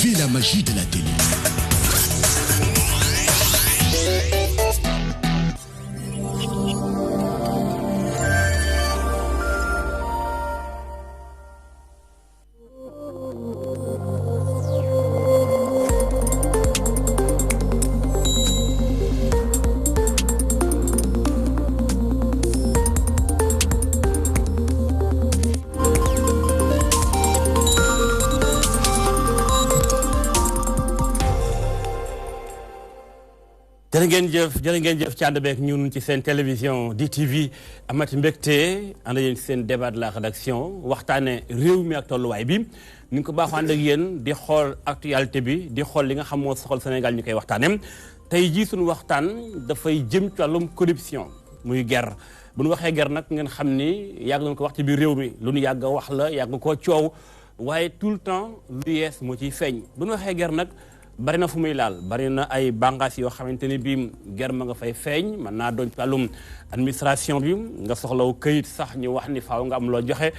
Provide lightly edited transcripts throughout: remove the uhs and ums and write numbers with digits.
Vivez la magie de la télé. jërë ngeen jëf ci ànd beeg ñun ci seen télévision DTV amati mbégte ànd yéen ci seen débat de la rédaction waxtaane réew mi ak tolluwaay bi ni nga ko baaxoo ànd ak yéen di xool actualité bi di xool li nga xam moo soxal Sénégal ñu koy waxtaane tey jii suñu waxtaan dafay jëm ci wàllum corruption muy guerre bu ñu waxee guerre nag ngeen xam ni yàgg nañu ko wax ci biir réew mi lu ñu yàgg a wax la yàgg koo coow waaye tout le temps lu yees moo ciy feeñ bu ñu waxee guerre nag bari na fu muy laal bari na ay bànqaas yoo xamante ni bii guerre ma nga fay feeñ mën naa doon ci wàllum administration bi nga soxlaw këyit sax ñu wax ni faaw nga am loo joxe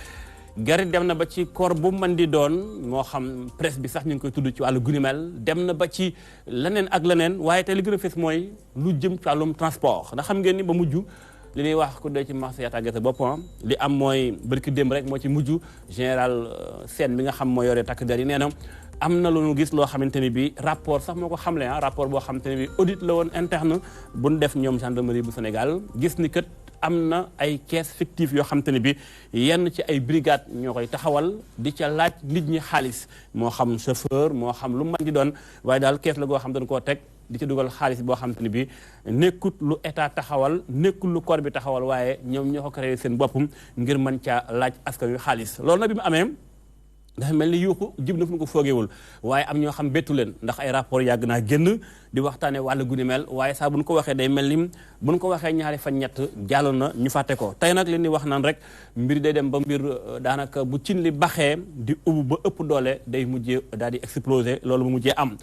guerre dem na ba ci corps bu mën di doon moo xam presse bi sax ñu ngi koy tudd ci wàllu gunimel dem na ba ci leneen ak leneen waaye tey li gën a fees mooy lu jëm ci wàllum transport ndax xam ngeen ni ba mujj li ñuy wax ku dee ci marché yaa tàggee sa boppam li am mooy bërki démb rek moo ci mujj général Sène bi nga xam moo yore takk der yi nee na am na lu ñu gis loo xamante ni bi rapport sax moo ko xamle rapport boo xamante ni bi audit la woon interne bu ñu def ñoom gendarmerie bu Sénégal gis ni kat am na ay caisse fictive yoo xamante ni bi yenn ci ay brigade ñoo koy taxawal di ca laaj nit ñi xaalis moo xam chauffeur moo xam lu mën di doon waaye daal caisse la goo xam dañ koo teg di ca dugal xaalis boo xamante ni bi nekkut lu état taxawal nekkul lu corps bi taxawal waaye ñoom ñoo ko créé seen boppam ngir mën caa laaj askan wi xaalis loolu nag bi mu amee dafa mel ni yuuxu jib na fu ñu ko foogeewul waaye am ñoo xam bettu leen ndax ay rapport yàgg naa génn di waxtaane wàllu gu ni mel waaye saa bu ñu ko waxee day mel ni bu ñu ko waxee ñaari fan ñett jàlloon na ñu fàtte ko tey nag li ñuy wax naan rek mbir day dem ba mbir daanaka bu cin li baxee di ubbu ba ëpp doole day mujjee daal di exploser loolu mu mujjee am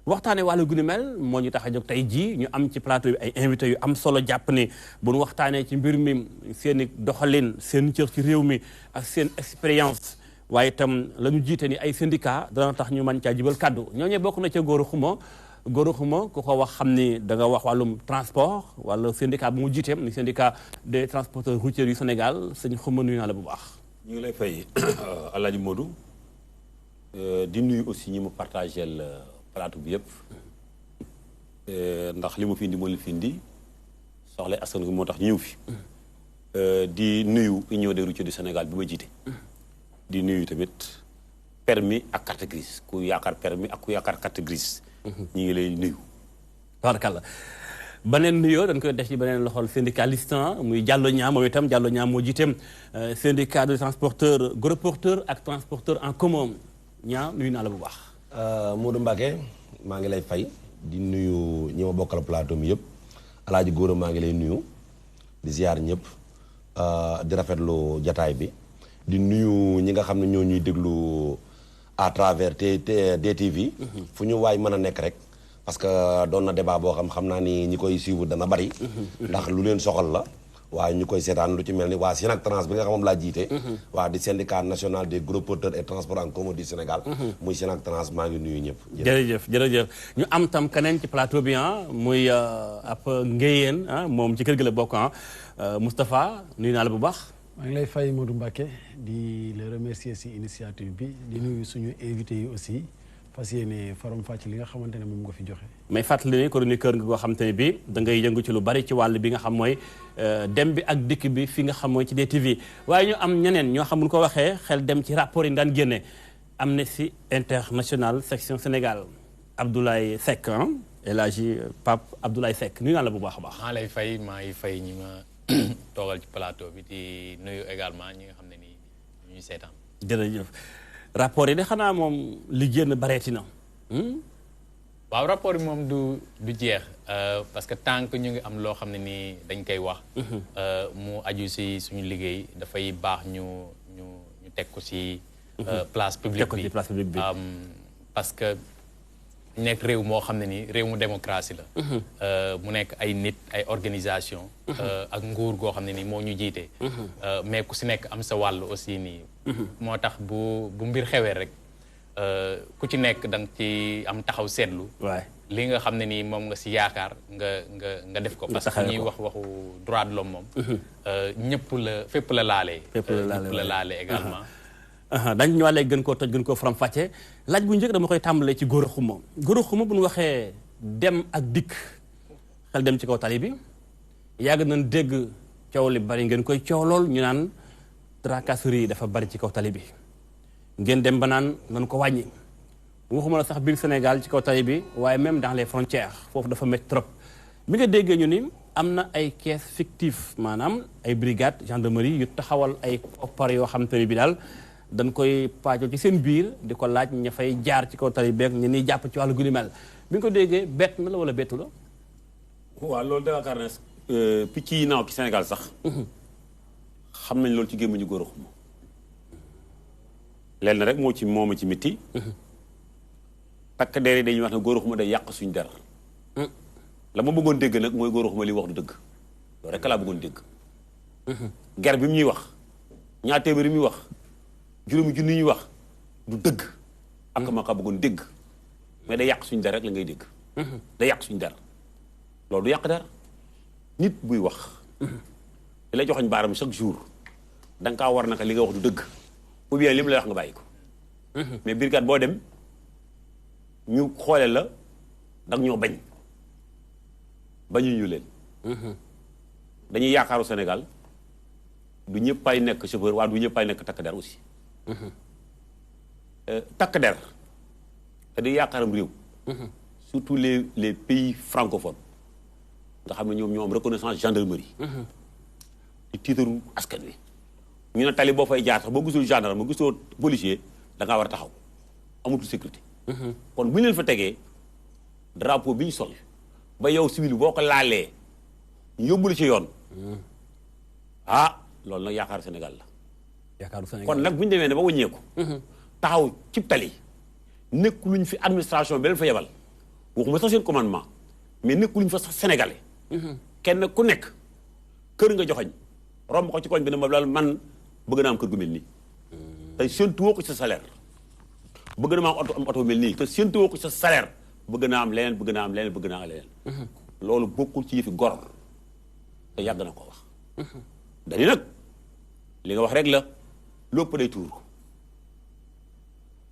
waxtaane wàllu gu ni mel moo ñu tax a jóg tey jii ñu am ci plateau bi ay invité yu am solo jàpp ni bu ñu waxtaanee ci mbir mi seen i doxalin seen cër ci réew mi ak seen expérience waaye itam la ñu jiite ni ay syndicat dana tax ñu mën caa jibal kàddu ñooñee bokk na ca Gora Khouma ku ko wax xam ni da nga wax wàllum transport wala syndicat bu mu jiite ni syndicat des transporteurs routiers du Sénégal sëñ Khouma nuyu naa la bu baax. ñu ngi lay fay Alaaji Modou di nuyu aussi ñi mu partagé plateau bi yëpp ndax li mu fi indi moo li fi indi soxla askan wi moo tax ñu ñëw fi di nuyu Union des routiers du Sénégal bi ma jiite. di nuyu tamit permis ak carte grise ku yaakaar permis ak ku yaakaar carte grise. ñu ngi lay nuyu. tabarkalla beneen nuyoo dañ koy def ci beneen loxol syndicaliste muy Diallo Niang moom itam Diallo Niang moo jiite syndicat de transporteurs gros porteurs ak transporteurs en commun Niang nuyu naa la bu baax. Modou Mbacké maa ngi lay fay di nuyu ñi ma bokkal plateau mi yëpp Alaaji Gora maa ngi lay nuyu di ziar ñëpp di rafetlu jataay bi. di nuyu ñi nga xam ne ñoo ñuy déglu à travers DTV. fu ñu waay mën a nekk rek. parce que doon na débat boo xam naa ni ñi koy suivre dana bari. ndax lu leen soxal la. waaye ñu koy seetaan lu ci mel ni waa Synactrans bi nga xam moom laa jiite. waa di syndicat national des gros porteurs et transports en commun du Sénégal. muy Synactrans maa ngi nuyu ñëpp. jërëjëf ñu am tam keneen ci plateau bi muy ab ngéyeen moom ci kër gi la bokk Moustapha nuyu naa la bu baax. maa ngi lay fay Modou Mbacké di le remercier ci initiative bi di nuyu suñu invité yi aussi fas yéene faram fàcc li nga xamante ne moom nga fi joxe. may fàttali ne chroniqueur nga koo xamante ne bii da ngay yëngu ci lu bari ci wàll bi nga xam mooy dem bi ak dikk bi fi nga xam mooy ci DTV waaye ñu am ñeneen ñoo xam bu ñu ko waxee xel dem ci rapport yi daan génne Amnesty International section Sénégal Abdoulaye Seck El Hadji Pape Abdoulaye Seck nuyu naa la bu baax a baax. maa lay fay maa ngi fay ñi ma. toogal ci plateau bi di nuyu également ñi nga xam ne nii ñuy seetaan. jërëjëf rapport yi de xanaa moom li génn bareeti na. waaw rapport yi moom du jeex parce que tant que ñu ngi am loo xam ne nii dañ koy wax. mu aju si suñu liggéey dafay baax ñu teg ko si. place publique bi parce que nekk réew moo xam ne nii réew mu démocratie la. mu nekk ay nit ay organisation ak nguur goo xam ne nii moo ñu jiite. mais ku si nekk am sa wàll aussi nii. moo tax bu mbir xewee rek ku ci nekk da nga ci am taxaw seetlu. waay li nga xam ne nii moom nga si yaakaar nga def ko. parce que ñuy wax waxu droit de l'homme moom. ñëpp la fépp la laalee. fépp la laalee également. dañ ñëwaat léegi gën koo toj gën koo faram-fàccee laaj bu njëkk dama koy tàmbalee ci Gora Khouma. Gora Khouma bu ñu waxee dem ak dikk xel dem ci kaw tali bi yàgg nañ dégg coow li bari ngeen koy coow lool ñu naan tracasserie yi dafa bari ci kaw tali bi ngeen dem ba naan nañ ko wàññi. waxuma la sax biir Sénégal ci kaw tali bi waaye même dans les frontières foofu dafa métti trop bi nga déggee ñu ni am na ay caisse fictif maanaam ay brigade gendarmerie yu taxawal ay koppar yoo xam te ne bi daal dañ koy paajoo ci seen biir di ko laaj ña fay jaar ci kaw tali beeg ñu ni jàpp ci wàllu gu ni mel bi nga ko déggee bett na la wala bettu la. waaw loolu da yaakaar ne picc yi naaw ci Sénégal sax. xam nañ loolu ci gémmiñu Gora Khouma. lenn rek moo ci mitti. takk der yi dañuy wax ne Gora Khouma day yàq suñu der. la ma bëggoon dégg nag mooy Gora Khouma li wax du dëgg loolu rek laa bëggoon dégg. ger bi mu ñuy wax ñaar téeméer yi muy wax juróomi junni ñuy wax du dëgg. ak ma ka bëggoon dégg mais day yàq suñu der rek la ngay dégg. day yàq suñu der loolu du yàq der nit buy wax. di la joxoñ baaram chaque jour da nga kaa war naka li nga wax du dëgg ou bien li mu lay wax nga bàyyi ko. mais brigade boo dem. ñu xoole la danga ñoo bañ bañuñu leen. dañuy yaakaaru Sénégal du ñëppay nekk chauffeur waaye du ñëppay nekk takk der aussi. takk der te di yaakaaram réew. surtout les pays francophones nga xam ne ñoom ñoo am reconnaissance gendarmerie. di tiitaru askan wi. ñu ne tali boo fay jaar sax boo gisul gendarme boo gisul policier da ngaa war a taxaw amatul sécurité. kon bu ñu leen fa tegee drapeau bi ñu sol ba yow civil boo ko laalee ñu yóbbu la ci yoon. loolu nag yaakaaru Sénégal la. yaakaaru Sénégal kon nag bu ñu demee ne ba wàññeeku. taxaw cib tali nekkuluñ fi administration bi leen fa yebal waxuma sax seen commandement mais nekkuluñ fa sax sénégalais. kenn ku nekk kër nga joxoñ romb ko ci koñ bi ne ma daal man bëgg naa am kër gu mel nii. tey séntu woo ko ci sa salaire. bëgg na maa am oto mel nii te séntu woo ko sa salaire bëgg naa am leneen bëgg naa am leneen bëgg naa am leneen. loolu bokkul ci yëfi gor te yàgg na ko wax. dañu nag li nga wax rek la lépp day tuur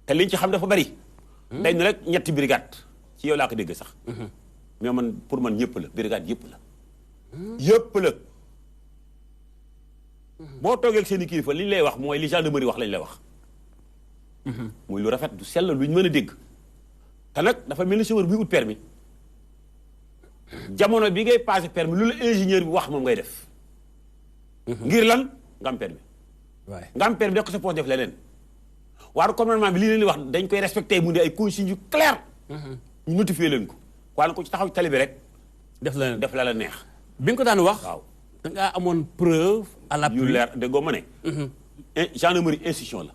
te liñ ci xam dafa bari. dañ ne rek ñetti brigade ci yow laa ko dégg sax. mais man pour man ñëpp la brigade yëpp la. yëpp la. boo toogee ak seen i kilifa li ñu lay wax mooy li gendarmerie wax lañ lay wax. muy lu rafet du sell luñ mën a dégg te nag dafa mel ni chauffeur buy ut permis jamono bi ngay passé permis lu la ingénieur bi wax moom ngay def. ngir lan nga am permis. waaye nga am permis def ko sa poche def leneen. waaye commandement bi li leen di wax dañ koy respecté mu ne ay consignes yu clair. ñu notifié leen ko. waaye ko ci taxaw tali bi rek. def la neex. bi nga ko daan wax. waaw da ngaa amoon preuve à l'appui yu leer déggoo ma ne. gendarmerie institution la.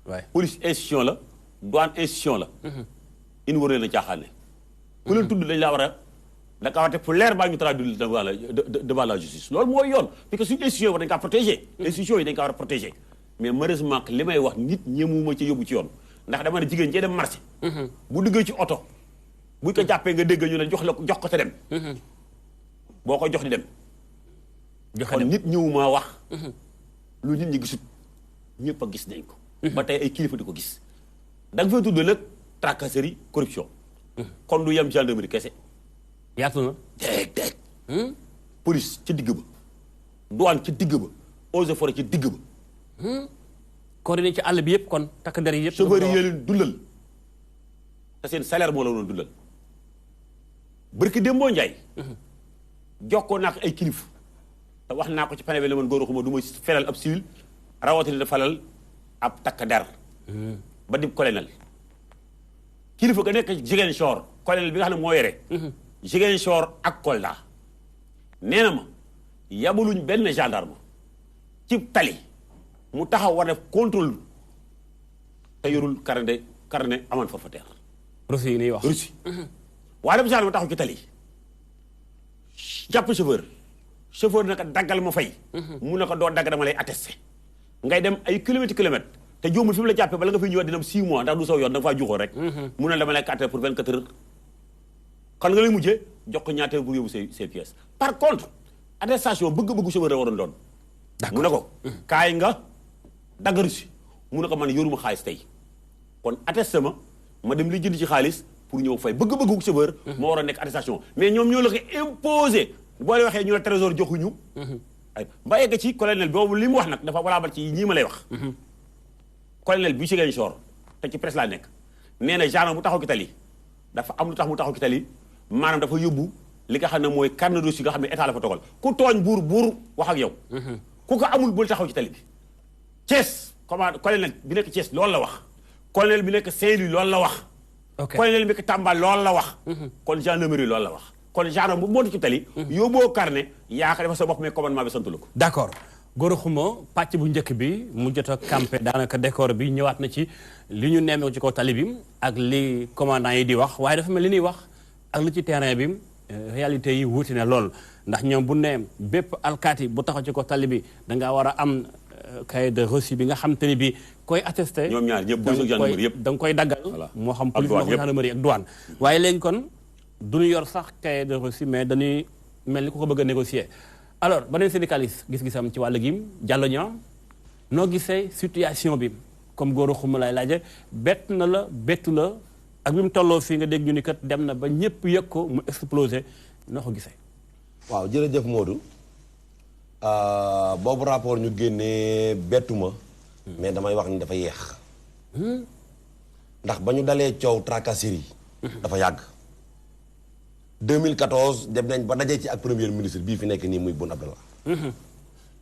waay police institution la douane institution la. in war leen a caaxaane. ku leen tudd dañ laa war a da kaa war a teg fu leer baa ñu traduire devant la justice loolu mooy yoon parce que suñu institution yi dañ kaa protégé. institution yi dañ kaa war a protégé. mais malheureusement li may wax nit ñemuma ci yóbbu ci yoon ndax dama ne jigéen cee dem marché. bu duggee ci oto buñ ko jàppee nga dégg ñu ne jox ko te dem. boo ko jox di dem. kon nit ñëwuma wax. lu nit ñi gisut ñëpp a gis nañ ko. ba tey ay kilifa di ko gis. da nga fay tudd nag tracasserie corruption. kon du yem gendarmerie kese. yaatu na. déeg. police ci digg ba. douane ci digg ba. eaux et forêt ci digg ba. coordonné ci àll bi yëpp kon takk der yi yëpp. chauffeur yi leen dundal. te seen salaire moo la doon dundal. barki Dembo Ndiaye. jokkoo naa ko ay kilif. te wax naa ko ci panel bi ne man Gora Khouma du ma feral ab civil rawatina da falal ab takk der. ba di colonel. kilifa ga nekk Ziguinchor colonel bi nga xam ne moo yore. Ziguinchor ak Kolda. nee na ma yabaluñ benn gendarme. ci tali. mu taxaw war def contrôle. te yorul carnet amende forfaitaire. Russie yi nii wax Russie. waaye dem gendarme taxaw ci tali. jàpp chauffeur naka daggal ma fay. mu ne ko doo dagg dama lay attesté. ngay dem ay kilomètres te joomul fi mu la jàppee bala nga fiy ñëwaat dina am 6 mois ndax du saw yoon da nga faa juxoo rek mu ne dama lay carte pour 24 heures xam nga lay mujjee jox ko ñaata pour yóbbu ses pièces par contre attestation bëgg-bëggu chauffeur waroon doon mu ne ko kaay nga daggaru si mu ne ko man yoruma xaalis tey kon attesté ma dem li jënd ci xaalis pour ñëw fay bëgg-bëggu chauffeur moo war a nekk attestation mais ñoom ñoo la ko imposé boo leen waxee ñu la trésor joxuñu ay mbaa yegg ci colonel boobu li mu wax nag dafa valable ci ñii ma lay wax colonel bi ci gañ soor te ci presse laa nekk nee na gendarme bu taxaw ki tali dafa am lu tax mu taxaw ki tali maanaam dafa yóbbu li nga xam ne mooy carnet de dossier nga xam ne état la fa togal ku tooñ buur wax ak yow ku ko amul bul taxaw ci tali bi Thiès comment colonel bi nekk Thiès loolu la wax colonel bi nekk Saint-Louis loolu la wax colonel bi nekk Tamba loolu la wax kon gendarmerie loolu la wax kon gendarme bu monte ci tali yóbboo carnet yaa ko defa sa bopp mais commandement bi santu la ko d'accord Gora Khouma pàcc bu njëkk bi mu jot a campé daanaka décor bi ñëwaat na ci li ñu nemmeeku ci kaw tali bi ak li commandant yi di wax waaye dafa mel li ñuy wax ak li ci terrain bi réalité yi wuute na lool ndax ñoom bu ne bépp alkaati bu taxaw ci kaw tali bi da ngaa war a am cahier de reçu bi nga xam te ni bi koy attesté ñoom ñaar ñëpp police ak gendarmerie yëpp da nga koy daggal moo xam police moo xam gendarmerie ak douane waaye léegi kon duñu yor sax cahier de reçu mais dañuy mel ni ku ko bëgg a négocier alors beneen syndicaliste gis-gisam ci wàll gi Diallo Niang noo gisee situation bi comme Gora Khouma lay laaje bett na la bettu la ak bi mu tolloo fii nga dégg ñu ni kat dem na ba ñëpp yëg ko mu explosé noo ko gisee waaw jërëjëf Modou boobu rapport ñu génnee bettu ma mais damay wax ni dafa yeex ndax ba ñu dalee coow tracasserie dafa yàgg 2014 dem nañ ba dajee ci ak premier ministre bii fi nekk nii muy Boun Abdallah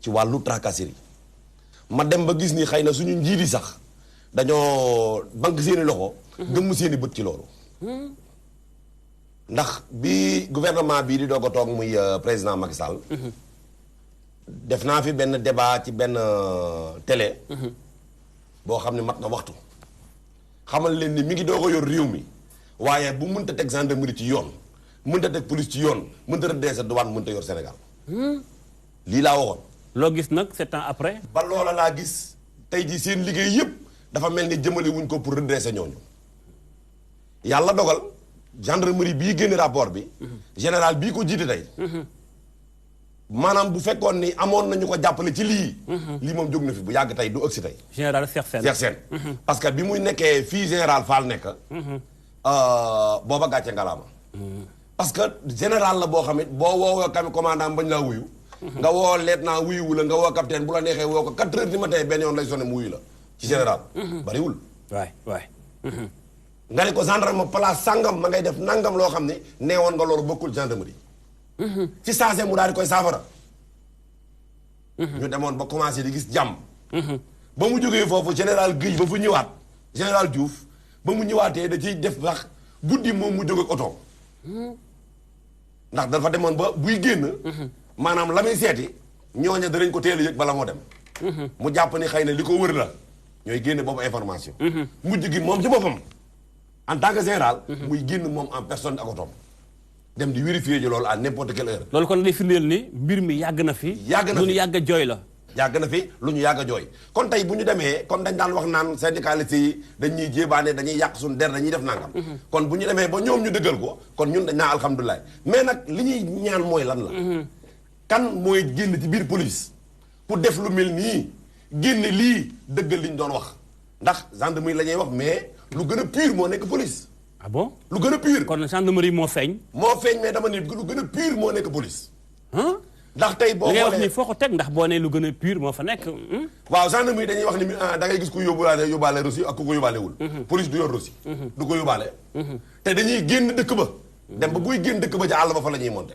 ci wàllu tracasserie ma dem ba gis ni xëy na suñu njiit yi sax dañoo banque seeni loxo gëmm seeni bët ci loolu ndax bi gouvernement bii di doog a toog muy président Macky Sall def naa fi benn débat ci benn télé boo xam ne mat na waxtu xamal leen ni mi ngi doog a yor réew mi waaye bu mënta teg gendarmerie ci yoon mënta teg police ci yoon mënta redresser douane mënta yor Sénégal lii laa waxoon loo gis nag 7 ans après ba loola laa gis tey jii seen liggéey yëpp dafa mel ni jëmale wuñ ko pour redresser ñooñu yàlla dogal gendarmerie bii génne rapport bi général bii ko jiite tey maanaam bu fekkoon ni amoon nañu ko jàppale ci lii lii moom jóg na fi bu yàgg tey du ëgsi tey général Cheikh Sène Cheikh Sène parce que bi muy nekkee fii général Fall nekk booba gàcce ngalaama parce que général la boo xam it boo woowee kam commandant bañ laa wuyu nga woo lieutenant wuyuwu la nga woo capitaine bu la neexee woo ko 4 heures du matin benn yoon lay sonné mu wuyu la ci général bariwul waay nga ne ko gendarme place sàngam ma ngay def nangam loo xam ne neewoon nga loolu bokkul gendarmerie ci saase mu daal di koy saafara ñu demoon ba commencé di gis jàmm ba mu jógee foofu général Guèye ba fu ñëwaat général Diouf ba mu ñëwaatee da ciy def sax guddi moom mu jóg ak oto ndax dafa demoon ba buy génn maanaam la muy seeti ñooña danañ ko teel a yëg bala moo dem mu jàpp ni xëy na li ko wër la ñooy génne boobu information mujj gi moom ci boppam en tant que général muy génn moom en personne ak otoom dem di vérifier ji loolu à n'importe quelle heure loolu kon day firndeel ni mbir mi yàgg na fi lu ñu yàgg a jooy la yàgg na fi lu ñu yàgg a jooy kon tey bu ñu demee comme dañ daan wax naan syndicaliste yi dañuy jéebaane dañuy yàq suñu der dañuy def nangam kon bu ñu demee ba ñoom ñu dëggal ko kon ñun dañ naa alhamdulilah mais nag li ñuy ñaan mooy lan la kan mooy génn ci biir police pour def lu mel nii génne lii dëggal li ñu doon wax ndax gendarmerie la ñuy wax mais lu gën a pur moo nekk police ah bon lu gën a pur kon gendarmerie moo feeñ mais dama ni lu gën a pur moo nekk police ndax tey boo li ngay wax xoolee ni foo ko teg ndax boo nee lu gën a pur moo fa nekk waaw gendarmerie dañuy wax ni da ngay gis ku yóbbaale reçu ak ku ko yóbbaalewul police du yor reçu du ko yóbbaale te dañuy génn dëkk ba dem ba buy génn dëkk ba ca àll ba fa la ñuy monté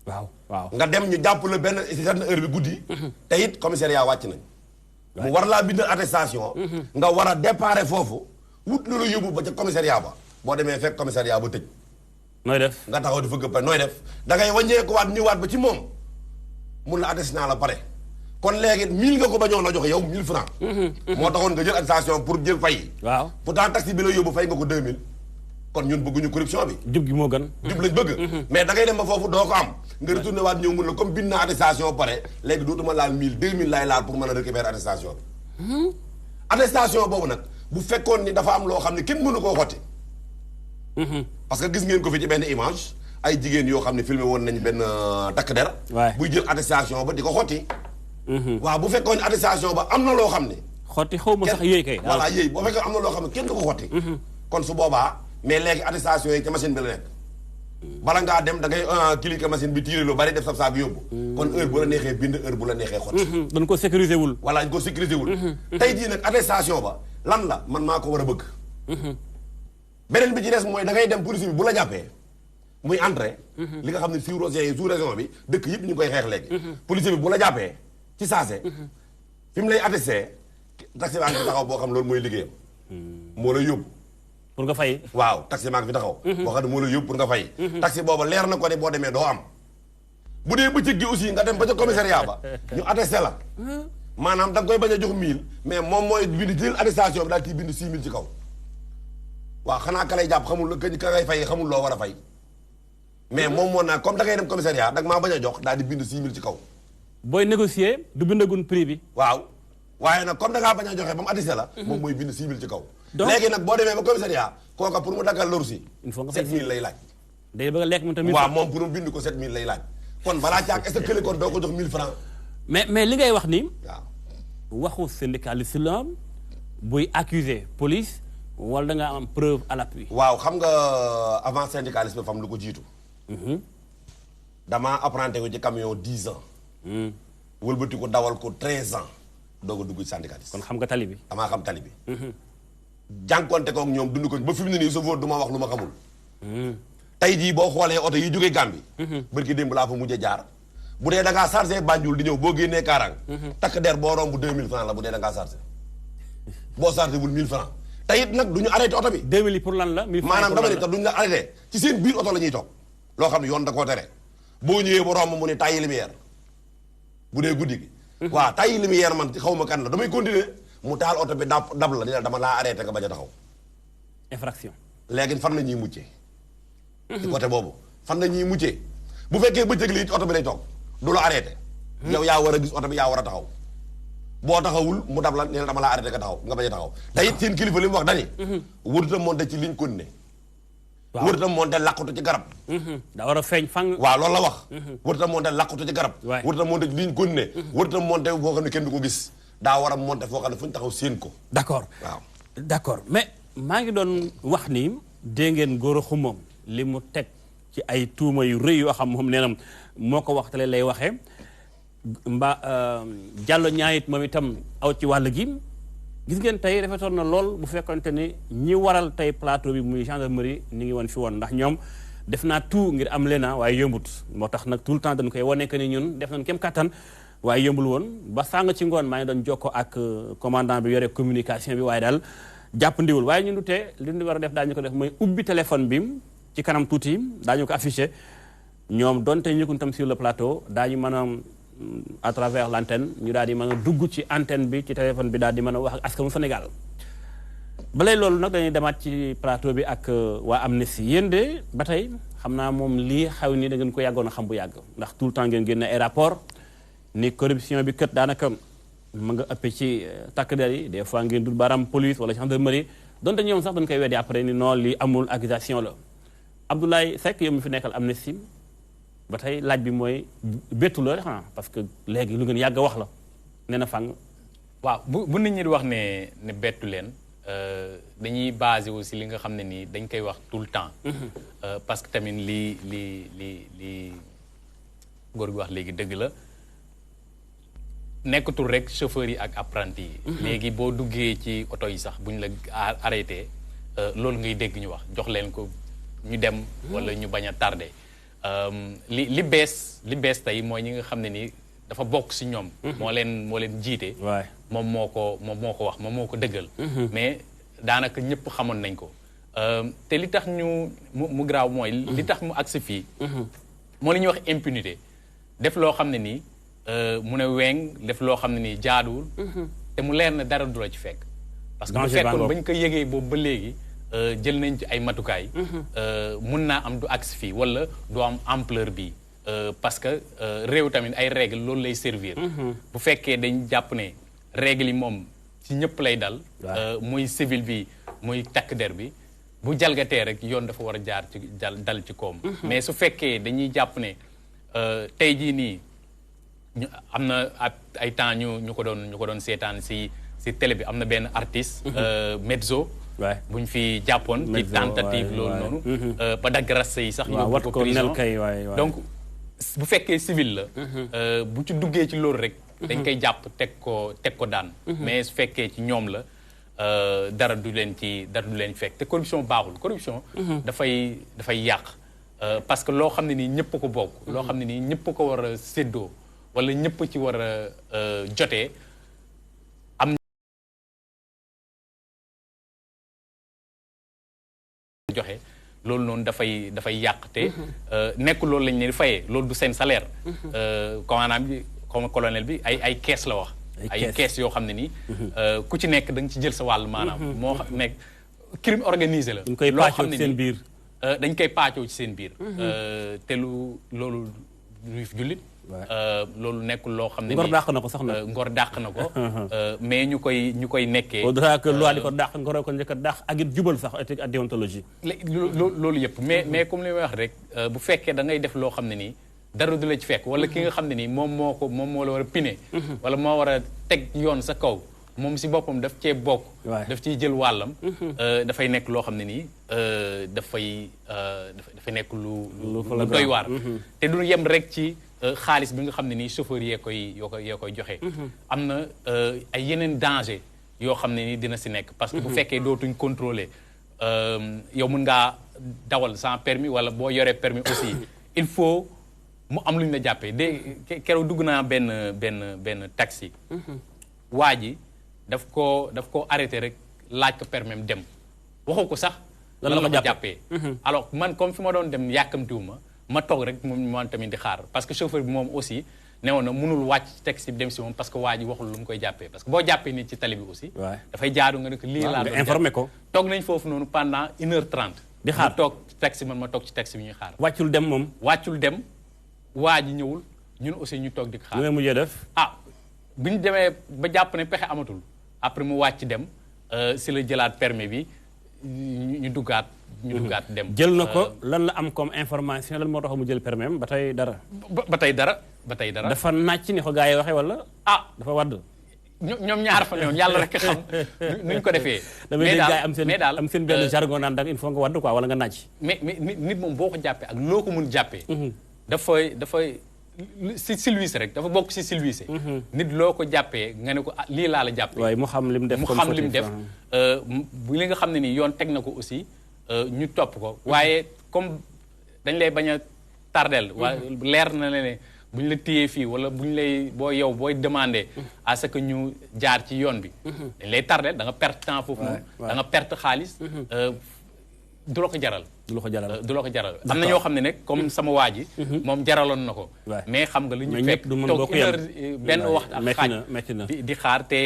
waaw nga dem ñu jàpp la benn certaine heure bi guddi te it commissariat wàcc nañ mu war laa bindal attestation nga war a déparé foofu wut lu la yóbbu ba ca commissariat ba boo demee fekk commissariat ba tëj nooy def nga taxaw di fa gëpp nooy def da ngay wàññeekuwaat ñëwaat ba ci moom mun la attesté naa la pare kon léegi 1000 nga ko bañoon la joxe yow 1000 francs moo taxoon nga jël attestation pour jël fay waaw pourtant taxi bi la yóbbu fay nga ko 2000 kon ñun bëgguñu corruption bi jub gi moo gën jub lañ bëgg mais da ngay dem ba foofu doo ko am nga retourné waat ñëw mun la comme bind naa attestation pare léegi dootuma laal 1000 2000 laay laal pour mën a récupérer attestation bi attestation boobu nag bu fekkoon ni dafa am loo xam ne kenn mënu koo xotti. parce que gis ngeen ko fi ci benn image ay jigéen yoo xam ne filmé woon nañ benn takk der. buy jël attestation ba di ko xotti. waaw bu fekkoon attestation ba am na loo xam ne. xotti xaw ma sax yéey kay. voilà yéey boo fekkee am na loo xam ne kenn du ko xotti. kon su boobaa mais léegi attestation yi ca machine bi la nekk. bala ngaa dem da ngay cliquer machine bi tiire lu bari def sab saag yóbbu. kon heure bu la neexee bind heure bu la neexee xotti. dañ ko sécuriser wul. voilà dañ ko sécuriser wul. tey jii nag attestation ba lan la man maa ko war a bëgg. beneen bi ci des mooy da ngay dem police bi bu la jàppee muy entrée. li nga xam ne sous région bi dëkk yëpp ñu ngi koy xeex léegi. police bi bu la jàppee ci saase. fi mu lay attesté taxi baa ngi fi taxaw boo xam loolu mooy liggéeyam. moo lay yóbbu. pour nga fay. waaw taxi maa ngi fi taxaw. boo xam ne moo lay yóbbu pour nga fay. taxi booba leer na ko ne boo demee doo am. bu dee bëccëg gi aussi nga dem ba ca commissariat ba ñu attesté la. maanaam da nga koy bañ a jox 1000 mais moom mooy bind jël attestation bi daal di bind 6000 ci kaw. waaw xanaa ka lay jàpp xamul la ka ngay fay xamul loo war a fay. mais moom moo naa comme da ngay dem commissariat da nga maa bañ a jox daal di bind 6000 ci kaw. booy négocier du bindagun prix bi. waaw waaye nag comme da ngaa bañ a joxe ba mu attesté la. moom mooy bind 6000 ci kaw. donc léegi nag boo demee ba commissariat kooka pour mu daggal loru si. il faut nga fay 7000 lay laaj. day bëgg a lekk moom tamit. waaw moom pour mu bind ko 7000 lay laaj. kon balaa caag est-ce que kële kon doo ko jox 1000 francs. mais li ngay wax nii. waaw waxu syndicaliste la am buy accuser police wala da nga am preuve à l'appui. waaw xam nga avant syndicalisme fam lu ko jiitu. damaa apprenti ko ci camion 10 ans. wëlbati ko dawal ko 13 ans doog a dugg ci syndicaliste. kon xam nga tali bi. damaa xam tali bi. jànkonte koog ñoom dund ko ba fi mu ne nii chauffeur du ma wax lu ma xamul. tey jii boo xoolee oto yi jógee Gambie. bërki démb laa fa mujjee jaar. bu dee da ngaa chargé Banjul di ñëw boo génnee Kaarang. takk der boo romb 2000 francs la bu dee da ngaa chargé. boo chargé wul 1000 francs te it nag du ñu arrêté oto bi. 2000 yi pour lan la. 1000 francs maanaam dama ne te duñu la arrêté ci seen biir oto la ñuy toog. loo xam ne yoon da koo tere. boo ñëwee ba romb mu ne tàyyi lumière bu dee guddi gi. waaw tàyyi lumière man xaw ma kan la damay continuer mu taal oto bi dab la ni la dama laa arrêté nga bañ a taxaw. infraction. léegi fan la ñuy muccee. ci côté boobu fan la ñuy muccee bu fekkee bëccëg lii ci oto bi lay toog du la arrêté. yow yaa war a gis oto bi yaa war a taxaw. boo taxawul mu dab la ne la dama laa arrêté nga taxaw nga bañ a taxaw. te it seen kilifa li mu wax dani wërut a monté ci ligne continué. waaw wërut a monté làqatu ci garab. daa war a feeñ fang. waaw loolu la wax. wërut a monté làqatu ci garab. waay wërut a monté ci ligne continué. wërut a monté foo xam ne kenn du ko gis. daa war a monté foo xam ne fu ñu taxaw séen ko. d'accord waaw d'accord mais maa ngi doon wax ni dégg ngeen góor a xumam li mu teg ci ay tuuma yu rëy yoo xam moom nee na moo ko waxtale lay waxee Diallo ñaayit moom itam aw ci wàll gi gis ngeen tey rafetoon na lool bu fekkonte ni ñi waral tey plateau bi muy gendarmerie ni ngi woon fi woon ndax ñoom def naa tout ngir am leena waaye yombut moo tax nag tout le temps dañ koy wane que ni ñun def nañ kem kattan waaye yombul woon ba sàng ci ngoon maa ngi doon jokkoo ak commandant bi yore communication bi waaye daal jàppandiwul waaye ñun du tee li ñu war a def daañu ko def mooy ubbi téléphone bi ci kanam tuuti daañu ko affiché ñoom donte ñu ko tam sur le plateau daañu mën a à travers l'antenne ñu daal di mën a dugg ci antenne bi ci téléphone bi daal di mën a wax ak askanu Sénégal balay loolu nag dañuy demaat ci plateau bi ak waa Amnesty yéen de ba tey xam naa moom lii xaw ni da ngeen ko yàggoon a xam bu yàgg ndax tout le temps ngeen génne ay rapport ni corruption bi kët daanaka ma nga ëppee ci takk der yi des fois ngeen dul baram police wala gendarmerie donte ñoom sax dañ koy weddi après ni non lii amul accusation la Abdoulaye Seck yow mi fi nekkal Amnesty ba tey laaj bi mooy bettu la xanaa parce que léegi lu ngeen yàgg a wax la nee na fang. waaw bu nit ñi di wax ne bettu leen dañuy basé aussi li nga xam ne nii dañ koy wax tout le temps. parce que tamit li góor gi wax léegi dëgg la nekkatul rek chauffeur yi ak apprenti yi. léegi boo duggee ci oto yi sax buñ la arrêté loolu ngay dégg ñu wax jox leen ko ñu dem. wala ñu bañ a tardé. li bees tey mooy ñi nga xam ne ni dafa bokk si ñoom. moo leen jiite. moom moo ko wax moom moo ko dëggal. mais daanaka ñëpp xamoon nañ ko. te li tax mu graaw mooy. li tax mu agsi fii. moo li ñuy wax impunité. def loo xam ne nii mu ne weeng def loo xam ne nii jaaduwul. te mu leer na dara du la ci fekk. parce que bu fekkoon bañ ko yëgee boobu ba léegi. jël nañ ci ay matukaay. mun naa am du agsi fii wala du am ampleur bi parce que réew tamit ay règles loolu lay servir. bu fekkee dañ jàpp ne règles yi moom ci ñëpp lay dal. muy civil bi muy takk der bi bu jalgatee rek yoon dafa war a jaar ci dal ci koom. mais su fekkee dañuy jàpp ne tey jii nii am na ay temps ñu ko doon seetaan si télé bi am na benn artiste. Mezzo. bu ñu fi jàppoon. ci tentative loolu noonu. ba dagg rasta yi sax. waaw wat ko nel kay waay donc bu fekkee civil la. bu ci duggee ci loolu rek. dañ koy jàpp teg ko daan. mais su fekkee ci ñoom la dara du leen fekk te corruption baaxul corruption. dafay yàq. parce que loo xam ne nii ñëpp ko bokk. loo xam ne nii ñëpp ko war a séddoo wala ñëpp ci war a jotee. joxe loolu noonu dafay yàq te nekk loolu lañ leen di fayee loolu du seen salaire commandant bi comme colonel bi ay kees la wax ay kees yoo xam ne nii ku ci nekk da nga ci jël sa wàll maanaam moo nekk crime organisé la loo xam ne nii dañ koy paacoo ci seen biir te loolu luy jullit loolu nekkul loo xam ne ngor dàq na ko sax na ngor dàq na ko mais ñu koy nekkee au delà que loi di ko dàq ngor ko njëkk a dàq ak it jubal sax éthique ak déontologie loolu yëpp mais comme li may wax rek bu fekkee da ngay def loo xam ne nii dara du la ci fekk wala ki nga xam ne nii moom moo la war a pine wala moo war a teg yoon sa kaw moom si boppam daf cee bokk daf ciy jël wàllam dafay nekk loo xam ne nii dafay nekk lu doy waar te du yem rek ci xaalis bi nga xam ne nii chauffeur yee koy joxe am na ay yeneen danger yoo xam ne nii dina si nekk parce que bu fekkee dootuñ contrôler yow mën ngaa dawal sans permis wala boo yoree permis aussi il faut mu am lu ñu la jàppee keroog dugg naa benn taxi waa ji daf ko arrêté rek laaj ko permis dem waxu ko sax lan la ko jàppee alors man comme fi ma doon dem yàkkamtiwu ma toog rek moom tamit di xaar parce que chauffeur bi moom aussi newoon na mënul wàcc taxi bi dem si moom parce que waa ji waxul lu mu koy jàppee parce que boo jàppee nit ci tali bi aussi dafay jaadu nga ne ko lii laa doon informé ko toog nañ foofu noonu pendant 1h30 di xaar toog taxi man ma toog ci taxi bi ñuy xaar wàccul dem moom wàccul dem waa ji ñëwul ñun aussi ñu toog di xaar lu mujjee def bi ñu demee ba jàpp ne pexe amatul après mu wàcc dem si la jëlaat permis bi ñu duggaat dem jël na ko lan la am comme information lan moo tax mu jël permis ba tey dara ba tey dara dafa nàcc ni ko gars yi waxee wala dafa wadd ñoom ñaar fa newoon yàlla rek xam nuñ ko defee damay dégg gars yi am seen benn jargon naan dag il faut nga wadd quoi wala nga nàcc mais nit moom boo ko jàppee ak loo ko mun jàppee dafay si silvissé rek dafa bokk si silvissé nit loo ko jàppee nga ne ko lii laa la jàppee waaye mu xam lim def mu xam lim def bu li nga xam ne nii yoon teg na ko aussi ñu topp ko waaye comme dañ lay bañ a tardel waaye leer na ne bu ñu la téyee fii wala bu ñu lay booy demandé à ce que ñu jaar ci yoon bi dañ lay tardel da nga perte temps foofu noonu da nga perte xaalis du la ko jaral am na ñoo xam ne nag comme sama waa ji moom jaraloon na ko mais xam nga lu ñu fekk toog une heure benn waxtu ak xaaj di xaar te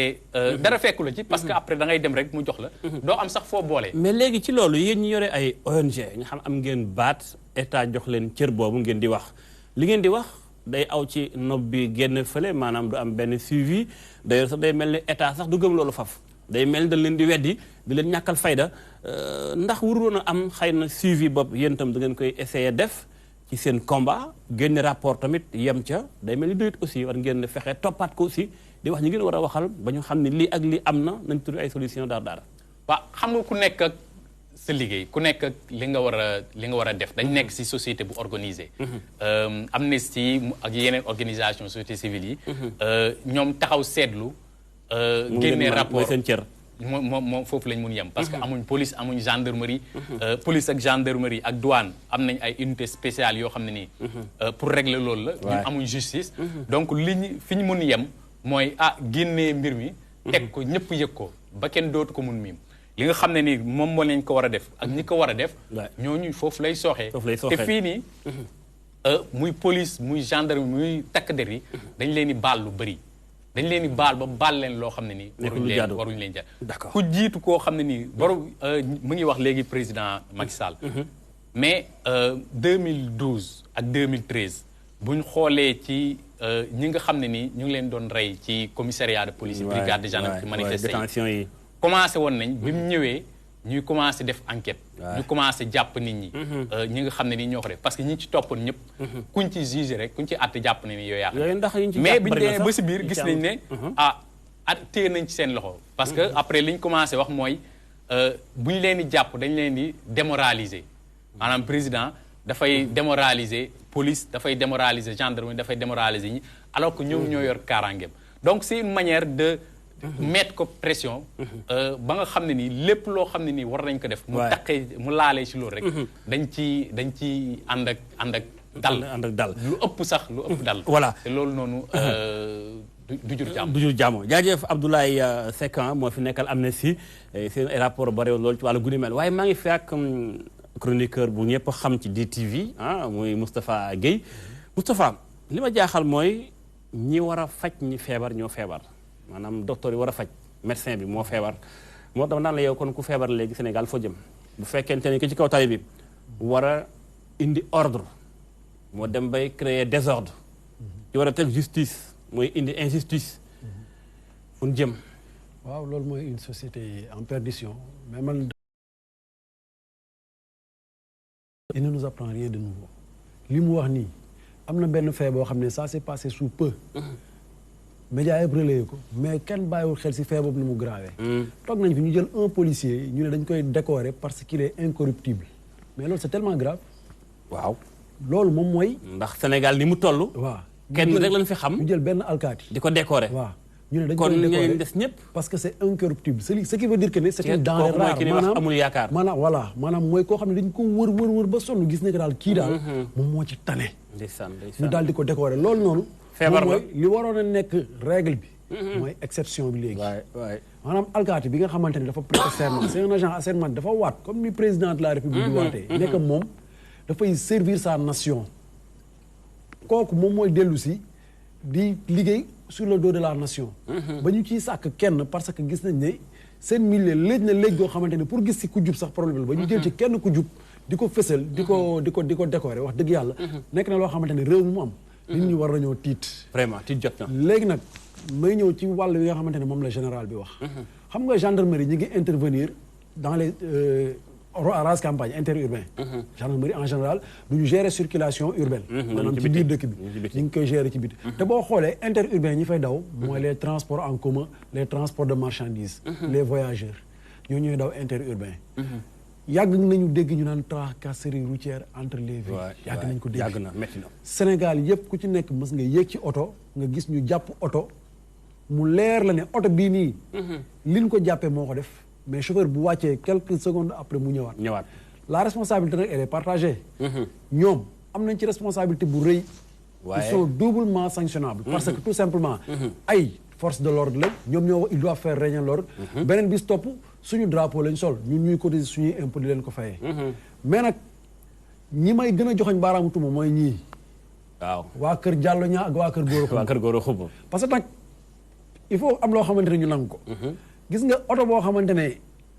dara fekku la ci parce que après da ngay dem rek mu jox la doo am sax foo boole mais léegi ci loolu yéen ñi yore ay ONG nga xam am ngeen baat état jox leen cër boobu ngeen di wax li ngeen di wax day aw ci nob bi génn fële maanaam du am benn suivi d'ailleurs sax day mel ni état sax du gëm loolu faf day mel dañ leen di weddi di leen ñàkkal fayda ndax waroon a am xëy na suivi bopp yéen itam da ngeen koy essayer def ci seen combat génne rapport tamit yem ca day mel ni doyut aussi war ngeen fexe toppaat ko aussi di wax ñi ngeen war a waxal ba ñu xam ne lii ak lii am na nañ tudd ay solution daar waaw xam nga ku nekk ak sa liggéey ku nekk ak li nga war a def dañ nekk si société bu organisée Amnesty ak yeneen organisation société civile yi ñoom taxaw seetlu génne rapport seen cër moom foofu lañ mun yem parce que amuñ police amuñ gendarmerie police ak gendarmerie ak douane am nañ ay unité spéciale yoo xam ne nii pour régler loolu la ñu amuñ justice donc fi ñu mun yem mooy génnee mbir mi teg ko ñëpp yëg ko ba kenn dootu ko mun miim li nga xam ne nii moom moo lañ ko war a def ak ñi ko war a def ñooñu foofu lay sooxee te fii nii muy police muy gendarmerie muy takk der yi dañ leen di baal lu bëri dañ leen di baal ba baal leen loo xam ne nii waruñ leen jaar ku jiitu koo xam ne nii mu ngi wax léegi président Macky Sall mais 2012 ak 2013 buñ xoolee ci ñi nga xam ne nii ñu ngi leen doon rey ci commissariat de police brigade de gendarmerie ci manifestation yi commencé woon nañ bi mu ñëwee ñuy commencé def enquête ñu commencé jàpp nit ñi ñi nga xam ne nii ñoo ko def parce que ñi ci toppoon ñëpp kuñ ci jugé rek kuñ ci àtte jàpp ne ni yooyu yaa mais biñu demee ba si biir gis nañ ne téye nañ ci seen loxo parce que après li ñu commencé wax mooy bu ñu leen di jàpp dañ leen di démoraliser maanaam président dafay démoraliser police dafay démoraliser gendarmerie dafay démoraliser ñi alors que ñoom ñoo yor kaaraangeem donc c'est une manière de mettre ko pression ba nga xam ne nii lépp loo xam ne nii war nañ ko def mu taqee mu laalee ci loolu rek dañ ci ànd ak dal lu ëpp sax lu ëpp dal voilà te loolu noonu du jur jàmm du jur jàmm jaajëf Abdoulaye Seck moo fi nekkal Amnesty seen rapport ba réew loolu ci wàllu guni mel waaye maa ngi fi ak chroniqueur bu ñëpp xam ci DTV muy Moustapha Guèye Moustapha li ma jaaxal mooy ñi war a faj ñi feebar ñoo feebar maanaam docteur yi war a faj médecin bi moo feebar moo tax naan la yow kon ku feebar léegi Sénégal foo jëm bu fekkente ni ki ci kaw tali bi war a indi ordre moo dem bay créer désordre ci war a teg justice mooy indi injustice fu ñu jëm. waaw loolu mooy une société en perdition mais man. il ne nous apprend rien de nouveau li mu wax nii am na benn fait boo xam ne ça s'est passé sous peu. médias yëpp relayé ko mais kenn bàyyiwul xel si fait boobu ni mu grave. toog nañ fi ñu jël un policier ñu ne dañ koy décorer parce qu'il est incorruptible mais loolu c'est tellement grave. waaw loolu moom mooy. ndax Sénégal ni mu toll. waaw kenn rek lañ fi xam. ñu jël benn alkaati. di ko décorer. waaw ñu ne dañ kon koy décorer ñooñu des ñëpp. parce que c'est incorruptible ce qui veut dire que ne c'est une denrée rare maanaam amul yaakaar. maanaam mooy koo xam ne dañ ko wër ba sonn gis ne que daal kii daal. moom moo ci tane. ndeysaan ñu daal di ko décorer loolu noonu. feebar la mooy li waroon a nekk règle bi. mooy exception bi léegi. waay maanaam alkaati bi nga xamante ne dafa prêter serment c'est un agent assermenté dafa waat comme ni président de la république di waatee. nekk moom dafay servir sa nation. kooku moom mooy dellu si di liggéey sur le dos de la nation. ba ñu ciy sàkk kenn parce que gis nañ ne seen milieu léegi na léegi goo xamante ne pour gis si ku jub sax problème la ba ñu jël ci kenn ku jub di ko fësal di ko décorer wax dëgg yàlla. nekk na loo xamante ne réew mu am. nit ñi war nañoo tiit. vraiment tiit jot na. léegi nag may ñëw ci wàll yi nga xamante ne moom la général bi wax. xam nga gendarmerie ñi ngi intervenir dans les rases campagne interurbain. gendarmerie en général du ñu gérer circulation urbaine. maanaam ci biir dëkk bi ñu ngi koy gérer ci biti. te boo xoolee interurbain ñi fay daw. mooy les transports en commun les transports de marchandises. les voyageurs ñoo ñooy daw interurbain. yàgg nañu dégg ñu naan tracasserie routière entre les villes. yàgg nañ ko dégg yàgg na métti na. Sénégal yëpp ku ci nekk mës nga yéeg ci oto nga gis ñu jàpp oto mu leer la ne oto bii nii. liñ ko jàppee moo ko def mais chauffeur bu wàccee quelques secondes après mu ñëwaat. la responsabilité nag elle est partagée. ñoom am nañ ci responsabilité bu rëy. waaye ils sont doublement sanctionnables. parce que tout simplement. ay force de l'ordre la ñoom ñoo ils doivent faire régner l'ordre. beneen bis topp suñu drapeau lañ sol ñun ñuy cotiser suñuy impôt di leen ko fayee. mais nag ñi may gën a joxoñ baaraamu tuuma mooy ñii. waaw waa kër Diallo ñaa ak waa kër Goro Xumba. waa kër Goro Xumba. parce que nag il faut am loo xamante ne ñu nangu ko. gis nga oto boo xamante ne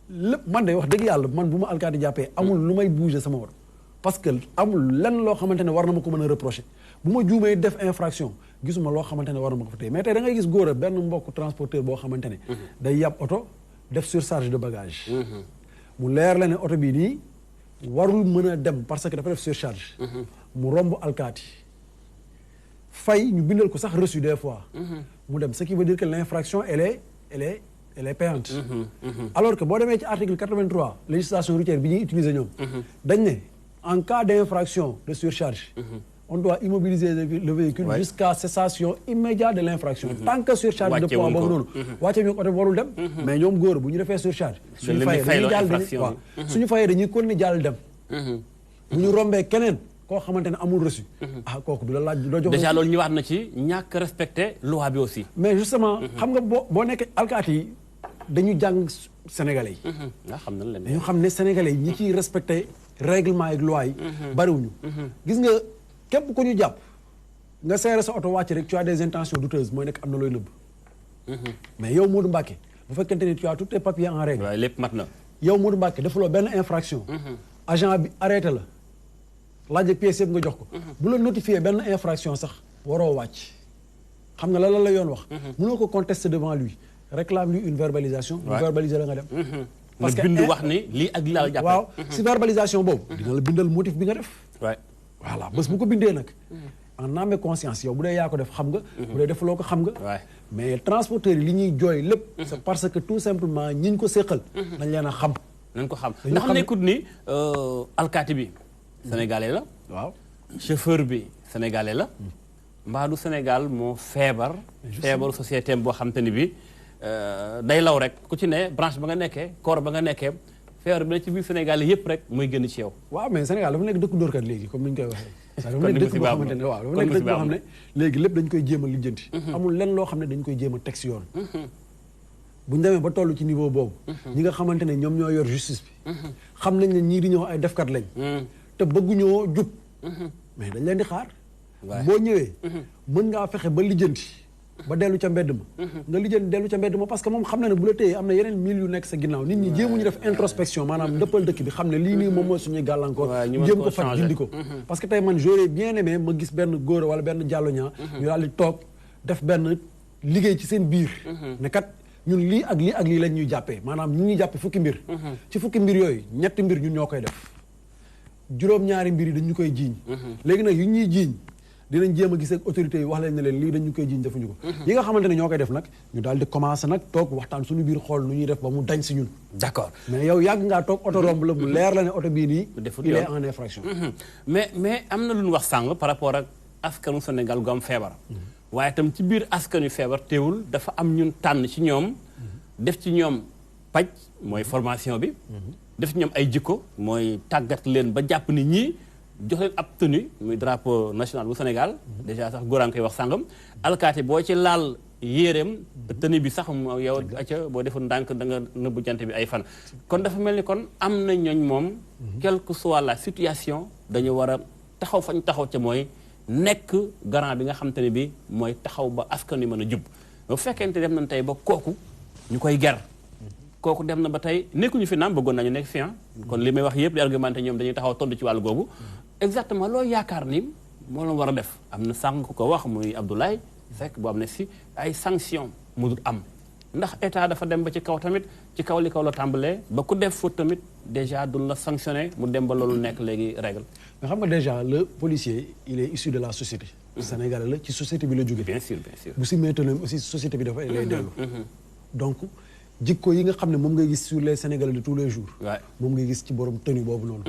lépp man de wax dëgg yàlla man bu ma alkaati jàppee amul lu may bouger sama oto. parce que amul lenn loo xamante ne war na ma ko mën a reprocher bu ma juumee def infraction gisuma loo xamante ne war na ma ko fa tey mais tey da ngay gis góor a benn mbokk transporteur boo xamante ne. day yàpp oto def surcharge de bagage. mu leer la ne oto bii nii warul mën a dem parce que dafa def surcharge. mu romb alkaati fay ñu bindal ko sax reçu des fois. mu dem ce qui veut dire que l'infraction elle est payante. alors que boo demee ci article 83 législation routière bi ñuy utiliser ñoom. dañ ne en cas d'infraction de surcharge. on doit immobiliser le véhicule jusqu'à cessation immédiate de l'infraction. tant que surcharge de poids boobu noonu. wàcce ñu oto bi warul dem. mais ñoom góor bu ñu defee surcharge. suñu fayee dañuy continuer jàll dem. bu ñu rombee keneen koo xamante ne amul reçu. kooku du la laaj doo jox. déjà loolu ñëwaat na ci ñàkk respecter loi bi aussi. mais justement xam nga boo nekkee alkaati yi dañu jàng sénégalais yi. xam na leen dañu xam ne sénégalais yi ñi ciy respecter règlement ak loi yi. bariwuñu. gis nga képp ku ñu jàpp nga seere sa oto wàcc rek tu as des intentions douteuses mooy nekk am na looy nëbb. mais yow Modou Mbacké bu fekkente ne tu as tous tes papiers en règle. waaye lépp mat na. yow Modou Mbacké defuloo benn infraction. agent bi arrêté la laaj ak pièce yëpp nga jox ko. bu la notifié benn infraction sax waroo wàcc. xam nga la yoon wax. mënoo ko contester devant lui réclame lui une verbalisation. mu verbaliser la nga dem. parce que bind wax ni lii ak lii laa la jàppee. waaw si verbalisation boobu. dina la bindal motif bi nga def. waay voilà bés bu ko bindee nag. en âme et conscience yow bu dee yaa ko def xam nga. bu dee defuloo ko xam nga. mais transporteurs yi li ñuy jooy lépp. c'est parce que tout simplement ñiñ ko séqal. dañ leen a xam. nañ ko xam ndax nekkut ni alkaati bi. sénégalais la. waaw chauffeur bi sénégalais la. mbaadu Sénégal moo feebar. feebaru société boo xam te ni bi day law rek ku ci ne branche ba nga nekkee corps ba nga nekkee feebar bi la ci biir Sénégal yëpp rek muy gën ci yow. waaw mais Sénégal dafa nekk dëkk dóorkat léegi comme ni ñu koy waxee. dafa nekk dëkk boo xamante ne waaw dafa nekk dëkk boo xam ne léegi lépp dañ koy jéem a lijjanti. amul lenn loo xam ne dañ koy jéem a teg si yoon. bu ñu demee ba toll ci niveau boobu. ñi nga xamante ne ñoom ñoo yor justice bi. xam nañ ne ñii di ñëw ay defkat lañ. te bëgguñoo jub. mais dañ leen di xaar. boo ñëwee. mën ngaa fexe ba lijjanti. ba dellu ca mbedd ma. nga lijjanti dellu ca mbedd ma parce que moom xam na ne bu la téyee am na yeneen mille yu nekk sa ginnaaw nit ñi jéemuñu def introspection maanaam ndëppal dëkk bi xam ne lii nii moom mooy suñuy gàllankoor. jéem ko faj dindi ko. parce que tey man j'aurais bien aimé ma gis benn góor wala benn jàlluñaa. ñu daal di toog def benn liggéey ci seen biir. ne kat ñun lii ak lii ak lii lañ ñuy jàppee maanaam ñu ñuy jàppee fukki mbir. ci fukki mbir yooyu ñetti mbir ñun ñoo koy def. juróom-ñaari mbir yi dañu koy jiiñ. léegi nag yu ñuy jiiñ dinañ jéem a gis ak autorités yi wax leen ne leen lii dañu koy jiiñ defuñu ko. yi nga xamante ne ñoo koy def nag ñu daal di commencé nag toog waxtaan suñu biir xool nu ñuy def ba mu dañ si ñun. d'accord mais yow yàgg ngaa toog oto romb la mu leer la ne oto bii nii. il est en infraction. mais am na lu ñu wax sàng par rapport ak askanu Sénégal gu am feebar. waaye itam ci biir askanu feebar teewul dafa am ñun tànn ci ñoom. def ci ñoom paj mooy formation bi. def ci ñoom ay jikko mooy tàggat leen ba jàpp ni ñii. jox leen ab tenue muy drapeau national bu Sénégal déjà sax góoraan koy wax sàngam alkaati boo ci laal yéeréem tenue bi sax yow acca boo defoon ndànk da nga nëbbu jant bi ay fan kon dafa mel ni kon am na ñooñ moom quelle que soit la situation dañu war a taxaw fañ taxaw ca mooy nekk garant bi nga xam te ne bi mooy taxaw ba askan wi mën a jub bu fekkente dem nañ tey ba kooku ñu koy ger kooku dem na ba tey nekkuñu fi naam bëggoon nañu nekk fi kon li may wax yëpp di argumenté ñoom dañuy taxaw toll ci wàllu googu exactement loolu yaakaar ni moo la war a def am na sànq ku ko wax muy Abdoulaye Seck boo am ne si ay sanction mu dul am ndax état dafa dem ba ci kaw tamit ci kaw li kaw la tàmbalee ba ku def faute tamit déjà duñ la sanctionné mu dem ba loolu nekk léegi règle. mais xam nga déjà le policier il est issu de la société. Sénégalais la ci société bi la jógee. bien sûr bien sûr bu si méttoon aussi société bi dafa lay dellu. donc jikko yi nga xam ne moom ngay gis sur les Sénégalais de tous les jours. moom ngay gis ci borom tenue boobu noonu.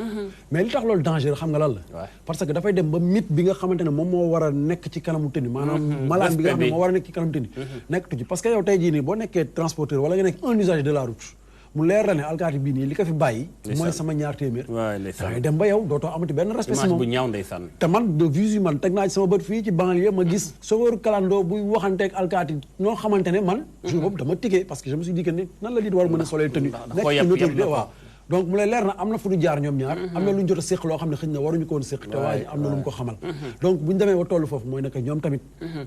mais li tax loolu danger xam nga lan la. parce que dafay dem ba mythe bi nga xamante ne moom moo war a nekk ci kanamu tenue. maanaam malaan bi nga xam ne moo war a nekk ci kanamu tenue. nekk tu ci parce que yow tey jii nii boo nekkee transporteur wala nga nekk un usager de la route. mu leer la ne alkaati bii nii li ko fi bàyyi. mooy sama ñaar téeméer. da ngay dem ba yow dootoo amati benn respect si moom bu ñaaw ndeysaan. te man de visu man teg naa ci sama bët fii ci banlieue ma gis chauffeur kalandoo buy waxanteeg alkaati noo xamante ne man. jour boobu dama tiggee parce que je me suis dit que ni nan la nit war mën a solee tenue nekk ci autorité waaw. donc mu lay leer na am na fu ñu jaar ñoom ñaar. am na lu ñu jot a séq loo xam ne xëy na waruñu ko woon séq. te waa ji am na lu mu ko xamal. donc bu ñu demee ba tollu foofu mooy nag ñoom tamit.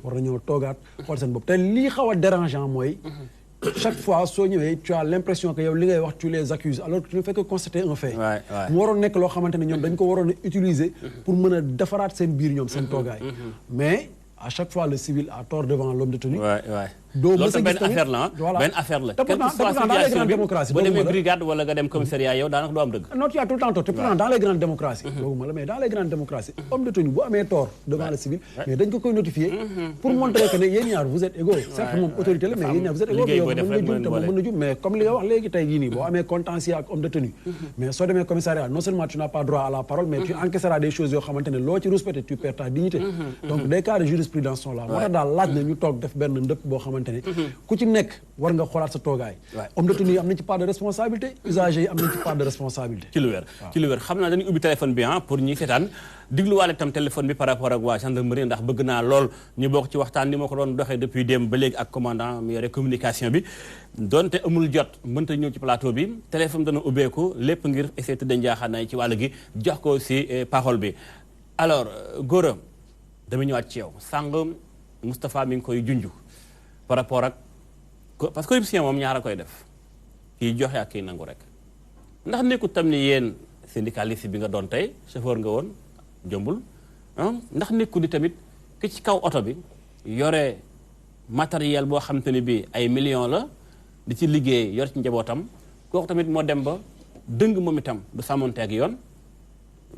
war nañoo toogaat xool seen bopp te lii xaw a dérangeant mooy. chaque fois soo ñëwee tu as l'impression que yow li ngay wax tu les accuses alors que tu ne fais que constater un fait. mu waroon nekk loo xamante ne ñoom dañ ko waroon a utiliser. pour mën a defaraat seen biir ñoom seen toogaay. mais à chaque fois le civil a tort devant l'homme de tenue. doo mës a gis benn affaire la benn affaire la. te pourtant dans les grandes démocraties boo demee brigade wala nga dem commissariat yow daanaka doo am dëgg. non tu as tout le temps tort te pourtant dans les grandes démocraties. dooguma la mais dans les grandes démocraties homme de tenue bu amee tort devant le civil. mais dañ ko koy notifier. pour montrer que ne yéen ñaar vous êtes égaux. certes moom autorité la mais yéen ñaar vous êtes égaux. yow mën nga jum te moom mën na jum mais comme li nga wax léegi tey jii nii boo amee contentieux ak homme de tenue. mais soo demee commissariat non seulement tu n'as pas droit à la parole mais tu encaisseras des choses yoo xamante ne loo ci respecté tu perds ta dignité. donc des cas de jurisprudence sont là. moo tax daal laaj na ñu toog def benn ndëpp boo xamante ne ku ci nekk war nga xoolaat sa toogaay. homme de tenue yi am nañ ci part de responsabilité usagers yi am nañ ci part de responsabilité. ci lu wér xam naa dañuy ubbi téléphone bi pour ñi seetaan digluwaale itam téléphone bi par rapport ak waa gendarmerie ndax bëgg naa lool ñu bokk ci waxtaan ni ma ko doon doxee depuis démb ba léegi ak commandant mi yore communication bi donte amul jot mënta ñëw ci plateau bi téléphone dana ubbeeku lépp ngir essayer tëdd njaaxaanaay ci wàll gi jox ko si parole bi. alors Gora dama ñëwaat ci yow sàng Moustapha mi ngi koy junj par rapport ak parce que corruption moom ñaar a koy def kii joxe ak kii nangu rek ndax nekkul tam ni yéen syndicaliste bi nga doon tey chauffeur nga woon jombul ndax nekkul ni tamit ki ci kaw oto bi yore matériel boo xam te ne bii ay millions la di ci liggéey yor ci njabootam kooku tamit moo dem ba dëng moom itam du sàmmonte ak yoon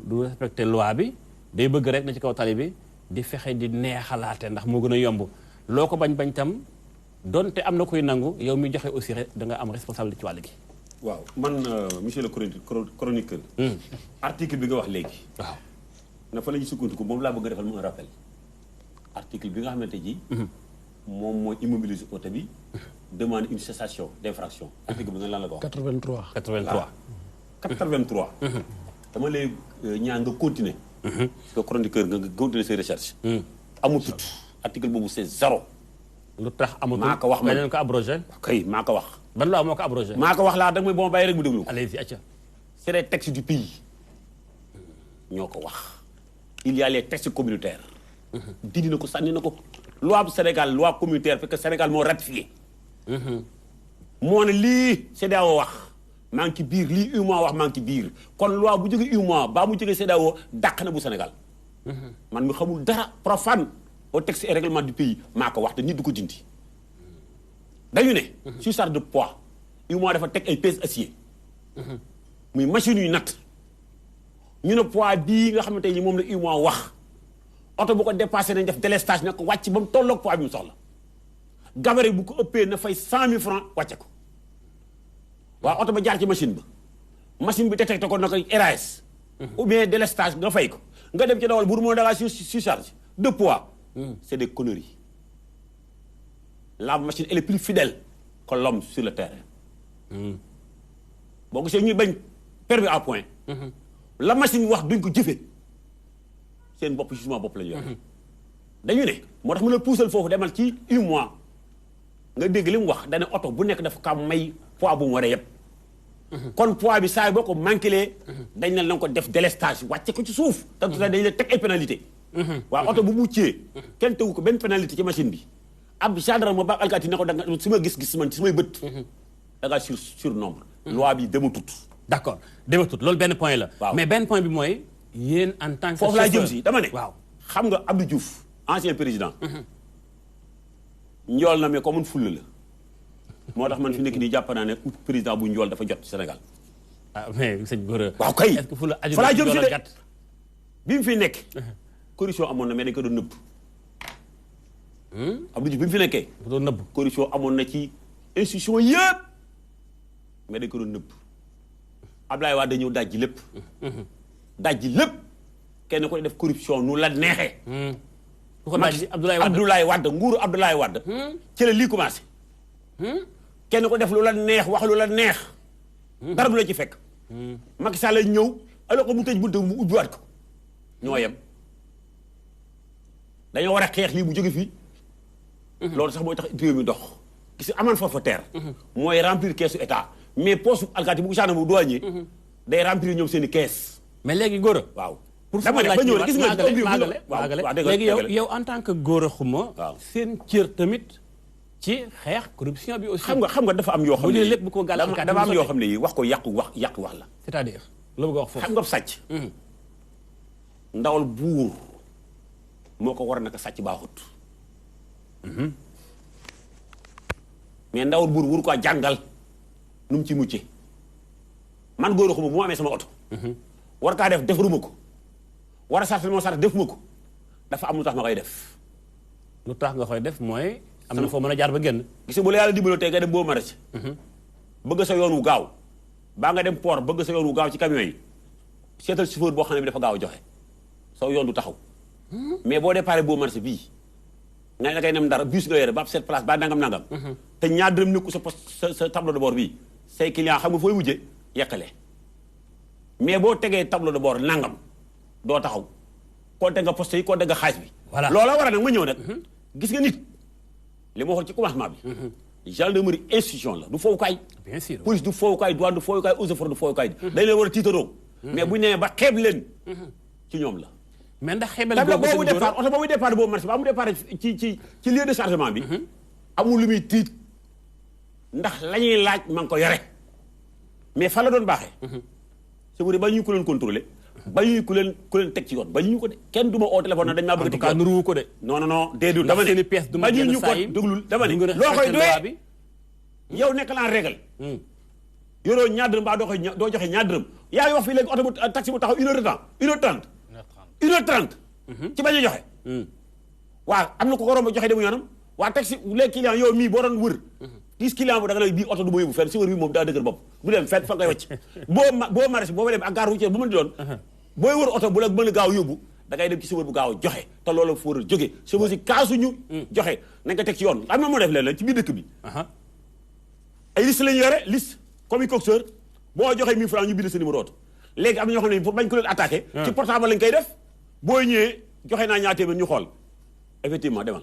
du respecté loi bi day bëgg rek na ci kaw tali bi di fexe di neexalaate ndax moo gën a yomb loo ko bañ tam donte am na koy nangu yow mi joxe aussi rek da nga am responsabilité ci wàll gi. waaw man monsieur le chroniqueur. article bi nga wax léegi. waaw na fa la ñu sukkandiku moom laa bëgg a defal mu un rappel. article bi nga xamante ji. moom mooy immobiliser oto bi. demande une cessation d'infraction. article bi nga lan la ko wax. 83. 83. 83. dama lay ñaan nga continuer. parce que chroniqueur nga continuer ses recherches. amul tut article boobu c'est zéro. lu tax amatul maa ko wax man leen ko abrogé. kay maa ko wax. ban loi moo ko abrogé. maa ko wax laa da nga may bon bàyyi rek mu déglu ko. allez-y acca. c'est les textes du pays ñoo ko wax. il y a les textes communautaires. dindi na ko sànni na ko. loi bu Sénégal loi communautaire parce que Sénégal moo ratifié. moo ne lii CEDEAO wax maa ngi ci biir lii UEMOA wax maa ngi ci biir kon loi bu jógee UEMOA baa mu jógee CEDEAO dàq na bu Sénégal. man mi xamul dara profane au texte et règlement du pays maa ko wax te nit du ko dindi. dañu ne. surcharge de poids UEMOA dafa teg ay pèse acier. muy machine yu natt ñu ne poids bii nga xamante ni moom la UEMOA wax oto bu ko dépassé nañ def délestage na ko wàcc ba mu tolloog poids bi mu soxla gabarit bu ko ëppee na fay 100 000 francs wàcce ko waaw oto ba jaar ci machine ba machine bi détecté ko na ko RAS ou bien délestage nga fay ko nga dem ci dawal bu moo dangaa surcharge de poids c'est des conneries la machine elle est plus fidèle que l'homme sur le terrain boo gisee ñuy bañ permis à point la machine wax duñ ko jëfe seen bopp jugement bopp la ñu yore dañu ne moo tax mën a puusal foofu demal ci UEMOA nga dégg li mu wax dane oto bu nekk dafa kam may poids bu mu war a yëpp kon poids bi saa yi boo ko manqué dañ ne la nga ko def délestage wàcce ko ci suuf te dañ la teg ay pénalité waaw oto bu muccee kenn tegu ko benn pénalité ci machine bi ab gendarme ba alkaati ne ko danga su ma gis-gis man su may bët da ngaa sur nombre loi bi dema tut d'accord dema tut loolu benn point la waaw mais benn point bi mooy yéen en tant que foofu laa jëm si dama ne waaw xam nga Abdou Diouf ancien président njool na mais comme fulla la moo tax man fi nekk nii jàpp naa ne président bu njool dafa jot ci Sénégal ah mais sëñ Gora waaw kay est-ce que fu la aju fa laa jëm si de gàtt bi mu fi nekk corruption amoon na mais dañ ko doon nëbb Abdou Diouf bi mu fi nekkee bu doon nëbb corruption amoon na ci institution yëpp mais dañ ko doon nëbb Abdoulaye Wade ñëw dajji lépp dajji lépp kenn ko def corruption nu la neexee ku ko dajji Abdoulaye Wade nguuru Abdoulaye Wade ci la lii commencé kenn ko def lu la neex wax lu la neex dara du la ci fekk Macky Sall ñëw alors que mu tëj bunte mu ubbiwaat ko ñoo yem dañoo war a xeex lii mu jóge fii loolu sax mooy tax réew mi dox gis nga amende forfaitaire mooy remplir keesu état mais poste alkaati bu ko gendarme bu douanier day remplir ñoom seen i kees mais léegi Gora waaw pour dama ne ba ñëw gis nga maagale léegi yow en tant que Gora Khouma waaw seen cër tamit ci xeex corruption bi aussi xam nga dafa am yoo xam ne lépp bu ko gàll alkaati dafa am yoo xam ne yi wax ko yàqu wax la c'est-à-dire la bëgg a wax foofu xam nga sàcc ndawal buur moo ko war a naka sàcc baaxut mais ndawal buur wuru ko jàngal nu mu ci mucce man Gora Khouma bu ma amee sama oto war kaa def defaruma ko war a sartal moo sart defuma ko dafa am lu tax ma koy def lu tax nga koy def mooy am na foo mën a jaar ba génn gis nga bu la yàlla dimbaloo tey nga dem boo maraîcher bëgg sa yoon wu gaaw baa nga dem port bëgg sa yoon wu gaaw ci camion yi seetal chauffeur boo xam ne bi dafa gaaw a joxe soo yoon du taxaw mais boo déparé boo maraîcher bii nga ne da ngay nem dara bus nga yore ba ab cette place ba nangam te ñaar dërëm nekku sa poste sa tableau de bord bii say client xam nga fooy mujje yekkale mais boo tegee tableau de bord nangam doo taxaw compté nga poste yi compté nga xaalis bi voilà loola war a nag ma ñëw nag gis nga nit li ma waxoon ci commencement bi gendarmerie institution la du fowukaay bien sûr police du fowukaay douane du fowukaay eaux et forêts du fowukaay dañ leen war a tiitaroo mais bu ñu nee ba xeeb leen ci ñoom la mais ndax xeebal tableau boobu départ oto boobu départ boobu marché ba amu départ ci lieu de chargement bi amul lu muy tiit ndax la ñuy laaj ma ngi ko yore mais fan la doon baaxee c'est vrai ba ñu ko doon contrôler bañuñu ku leen teg ci yoon bañuñu ko de kenn du ma oo téléphone na dañ maa bëgg a teg ci yoon nuruwu ko de. non déedéet dama ne bañuñu ko déglul dama ne loo koy doyee yow nekk naa régal yoroo ñaar dërëm mbaa doo joxe ñaar dërëm yaa ngi wax fii léegi oto bu taxi bu taxaw 1 heure de temps 1h30 ci bañ a joxe waaw am na ko romb joxe demu yoonam waa taxi les clients yow mii boo doon wër 10 clients bu da nga lay bii oto du ma yóbbu fenn si wër bi moom daa dëgër bopp du dem fenn fa ngay wàcc boo marché boo dem ak gare routière bu mën di doon booy wër oto bu la mën a gaaw yóbbu da ngay dem ci chauffeur bu gaaw a joxe te loolu fa war a jóge chauffeur si kaasuñu joxe nañ ko teg ci yoon am na moo def leen ci biir dëkk bi ay liste lañu yore liste comme i coxeur boo joxee 1000 francs ñu bind sa numéro oto léegi am na ñoo xam ne pour bañ ko leen attaqué ci portable lañ koy def boo ñëwee joxe naa ñaar téeméer ñu xool effectivement demal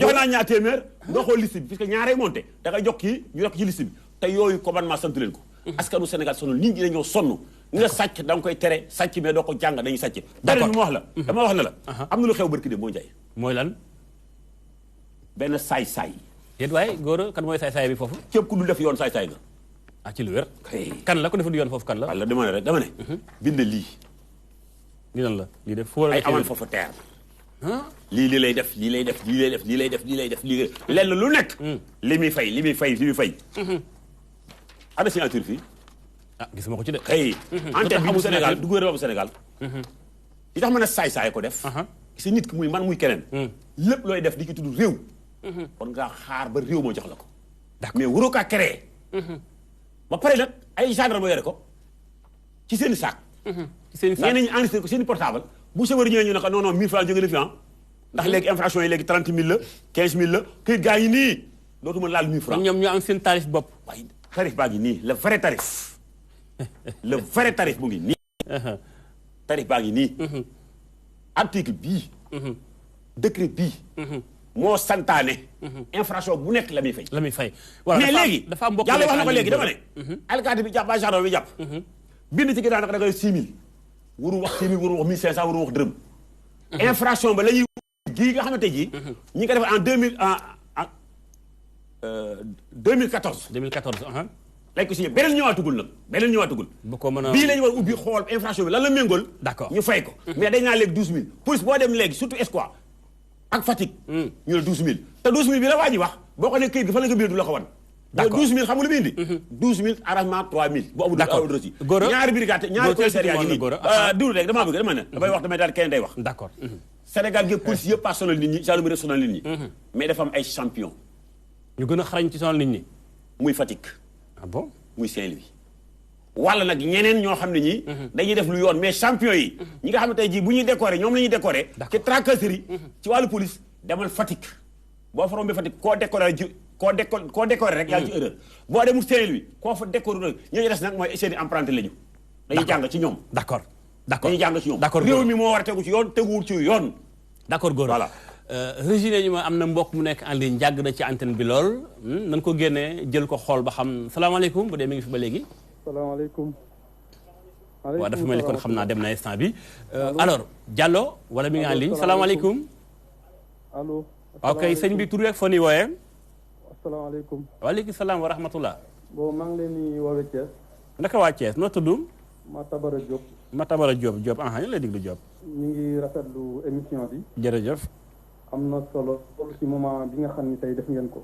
joxe naa ñaar téeméer nga xool liste bi puisque ñaaree monté da ngay jox kii ñu rek ci liste bi te yooyu commandement sant leen ko askanu Sénégal sonn nit ñi dañoo sonn nga sàcc da nga koy tere sàcc mais doo ko jàng dañuy sàcc beneen bi ma wax la dama wax ne la am na lu xew barki de moo njaay mooy lan benn saay-saay déet waaye góor kan mooy saay-saay bi foofu képp ku dul def yoon saay-saay nga ci lu wér kan la ko deful yoon foofu kan la walla dama ne rek dama ne bind lii lii lan la lii def foo ay amal foofu teer lii lay def lii lay def lii lay def lii lay def lii lay def lii lenn lu nekk li muy fay ana signature fii gisuma ko ci de antenne bi bu Sénégal du gouvernement bu Sénégal li tax mën a saay-saay ko def si nit ki muy man muy keneen lépp looy def di ki tudd réew kon nga xaar ba réew moo jox la ko mais waroo kaa créer ba pare nag ay gendarme yore ko ci seen i sac ñeneen ñi enregistré ko seen i portable bu chauffeur ñëwee ñu ne ko non 1000 francs jóge na fi ndax léegi infraction yi léegi 30 000 la 15 000 la këyit gaa yi nii dootuma laal 1000 francs ñoom ñu am seen tarif bopp waaye tarif baa ngi nii le vrai tarif mu ngi nii tarif baa ngi nii article bii décret bii moo santaane infraction bu nekk la muy fay mais léegi dafa am mbokk yàlla wax na ko léegi dama ne alkaati bi jàpp ba gendarme bi jàpp bind ci ginnaaw nag da ngay 6 000 waru wax 6 000 waru wax 1500 waru wax dërëm infraction ba la ñuy gii nga xamante ji ñi nga def en 2014 lañ ko signé beneen ñëwaatugul nag bu ko mën a bii la ñu war ubbi xool infraction bi lan la méngool d'accord ñu fay ko mais dañ naa léegi 12000 police boo dem léegi surtout Espoir ak Fatick ñu ne 12000 te 12000 bi la waa ji wax boo ko ne këyit gi fa la nga biir du la ko wan d'accord 12000 xam nga lu muy indi 12000 arrangement 3000 bu amul reçu ñaari brigade ñaari commissaire yaa ngi nii diwlu rek damaa bëgg dama ne damay wax damay daal kenn day wax d'accord Sénégal gi police yëpp pas sonal nit ñi gendarmerie sonal nit ñi mais dafa am ay champion ñu gën a xarañ ci sonal nit ñi muy Fatick bon muy Saint-Louis wala nag ñeneen ñoo xam ne ñi dañuy def lu yoon mais champion yi ñi nga xam ne tey jii bu ñuy décorer ñoom la ñuy décorer ci tracasserie ci wàllu police demal Fatick boo fa rombee Fatick koo décorer rek yaa ngi ci erreur boo demul Saint-Louis koo fa décorer rek ñooñu des nag mooy seeni emprunté lañu dañuy jàng ci ñoom d'accord dañuy jàng ci ñoom réew mi moo war a tegu ci yoon teguwul ci yoon d'accord góor voilà Régine ñu ma am na mbokk mu nekk en ligne jàgg na ci antenne bi lool nañ ko génnee jël ko xool ba xam salaamaaleykum bu dee mi ngi fi ba léegi salaamaaleykum waaw dafa mel ni kon xam naa dem na instant bi alors Diallo wala mi ngi en ligne salaamaaleykum allo ok sëñ bi tur weeg foo ni wooyee asalaamaaleykum waaleykum salaam wa rahmatullah bon maa ngi leen di woowee Thiès naka waa Thiès noo tudd Matabara Diop Matabara Diop ñu lay diglu Diop ñu ngi rafetlu émission bi jërëjëf am na solo ci moment bi nga xam ni tey def ngeen ko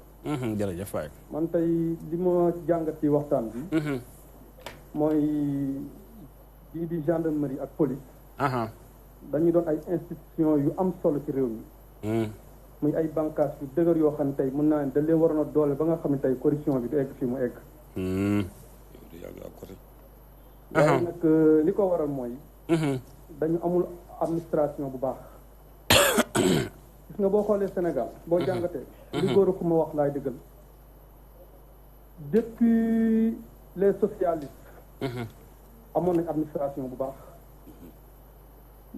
jërëjëf waay man tey li ma jàngat ci waxtaan bi mooy bii di gendarmerie ak police dañuy doon ay institution yu am solo ci réew mi muy ay bànqaas yu dëgër yoo xam ne tey mën naa ne da leen waroon a doole ba nga xam ne tey corruption bi du egg fi mu egg waaye nag li ko waral mooy dañu amul administration bu baax gis nga boo xoolee Sénégal boo jàngatee li góor ku ma wax laay dëggal depuis les socialistes amoon nañ administration bu baax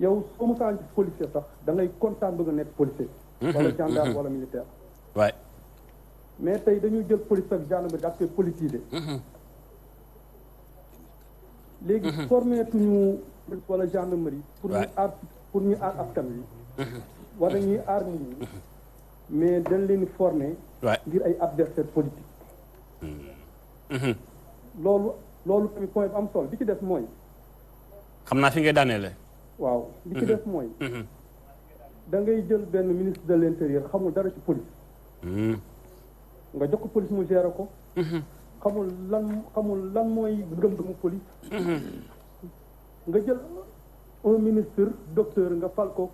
yow soo musaan gis policier sax da ngay kontaan bëgg a nekk policier wala gendarme wala militaire waay mais tey dañuy jël police ak gendarmerie daal koy politiser léegi formé tuñu police wala gendarmerie pour ñu aar askan wi wala ñuy aar nit ñi mais dañ leen formé ngir ay adversaire politique loolu tamit point bu am solo bi ci def mooy xam naa fi ngay daaneele. waaw li ci def mooy. da ngay jël benn ministre de l'intérieur xamul dara ci police. nga jox ko police mu gérer ko. xamul lan mooy gëm-gëmu police. nga jël un ministre docteur nga fal ko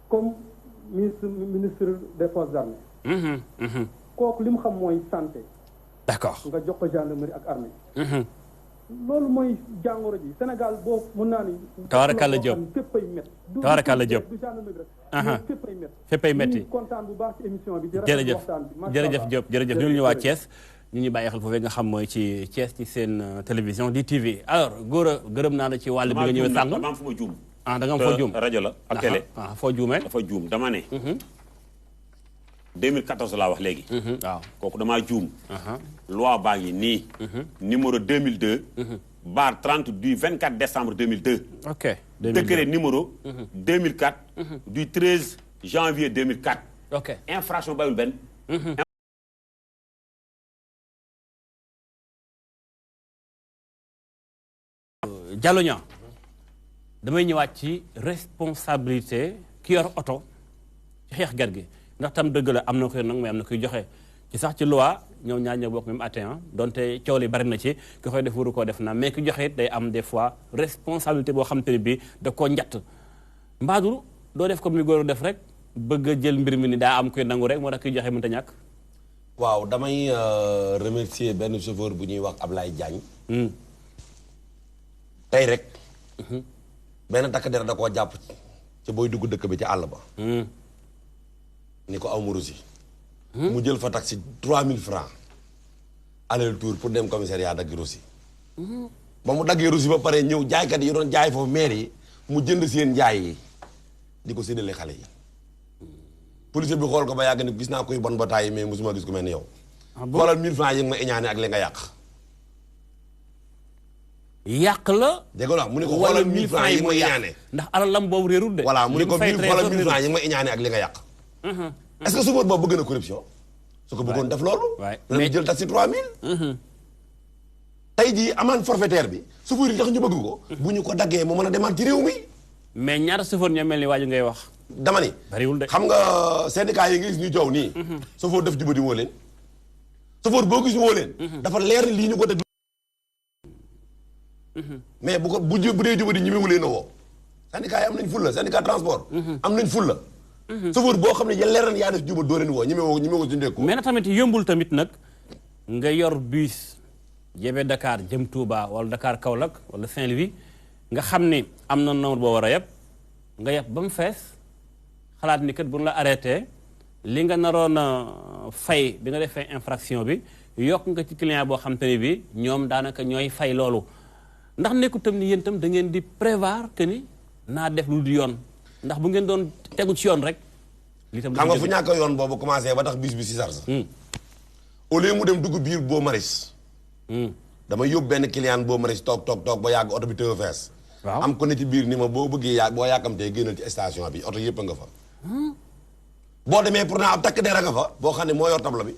comme ministre des forces armées. kooku li mu xam mooy santé. d'accord nga jox ko gendarmerie ak armée. loolu mooy jàngoro ji Sénégal boo mën naa ni. Tabarakalla Diop fépp ay métti. Tabarakalla Diop du gendarmerie rek. fépp ay métti. fépp ay métti. ñu kontaan bu baax ci émission bi. jërëjëf Diop jërëjëf ñu waa Thiès. ñu ñu bàyyi xel foofu nga xam mooy ci Thiès ci seen télévision di TV alors Gora gërëm naa la ci wàll bi nga ñëwee sàng. dama am fu ma juum. da nga am foo juum rajo la ak télé. foo juumee. dafa juum dama ne. 2014 laa wax léegi. waaw kooku damaa juum. loi baa ngi nii. numéro 2002. barre 30 du 24 décembre 2002. ok décret numéro. 2004. du 13 janvier 2004. ok infraction bàyyul benn. Diallo Niang damay ñëwaat ci responsabilité ki yor oto ci xeex gar gi ndax tam dëgg la am na koy nag mais am na koy joxe ci sax ci loi ñoom ñaar ñoo bokk même atteint donte coow li bari na ci ki koy def waru koo def na mais ki joxe it day am des fois responsabilité boo xam te ne bii da koo njatt mbaadu doo def comme ni góor def rek bëgg a jël mbir mi ni daa am koy nangu rek moo tax kiy joxe mënta ñàkk. waaw damay remercier benn chauffeur bu ñuy wax Ablaye Diagne. tey rek. benn takk der da koo jàpp ci booy dugg dëkk bi ci àll ba. ni ko aw ma rusi. mu jël fa taxi 3000 francs aller tour pour dem commissariat dagg rusi. ba mu daggee rusi ba pare ñëw jaaykat yi doon jaay foofu maire yi mu jënd seen njaay yi di ko séddale xale yi. police bi xool ko ba yàgg ni gis naa koy bon ba tàyyi mais mosuma gis ku mel ni yow. xoolal 1000 francs yi nga ma iñaane ak li nga yàq. yàq la. dégg nga mu ne ko xoolal 1000 francs yi ma iñaane. ndax alalam boobu réerul de. voilà mu ne ko xoolal 1000 francs yi ma iñaane ak li nga yàq. est-ce que chauffeur boobu bëgg na corruption. su ko bëggoon def loolu. mais jël taxi 3000. tey jii amende forfaitaire bi chauffeur yi tax ñu bëgg ko. bu ñu ko daggee mu mën a demaat ci réew mi. mais ñaata chauffeur ñoo mel ni waaju ngay wax. dama ni. bariwul de xam nga syndicat yi nga gis ñu joow nii. chauffeur def jubadi woo leen. chauffeur boo gis woo leen. dafa leer lii ñu ko def. mais bu ko bu dee jubadi ñi mu leen a woo. syndicat yi am nañ fulla syndicat transport. am nañ fulla. chauffeur boo xam ne ya leer na yaa def jubadi doo leen woo ñi mu woo ci ndekku. mais na tamit yombul tamit nag nga yor bus jebe Dakar jëm Touba wala Dakar Kaolack wala Saint-Louis nga xam ni am na nombre boo war a yeb nga yeb ba mu fees xalaat ni kat bu ñu la arrêté li nga naroon a fay bi nga defee infraction bi yokk nga ci client boo xam te ne bi ñoom daanaka ñooy fay loolu ndax nekku tam ni yéen itam da ngeen di prévoir que ni naa def lu du yoon ndax bu ngeen doon tegu ci yoon rek. li tam xam nga fu ñàkk yoon boobu commencé ba tax bis bi si sarsa au lieu mu dem dugg biir boo maris damay yóbbu benn client boo maris toog ba yàgg oto bi tëw fees. waaw am ko ne ci biir ni ma boo bëggee boo yàkkamtee génnal ci station bi oto yëpp a nga fa. boo demee pour naa ab takk der a nga fa boo xam ne moo yor tableau bi.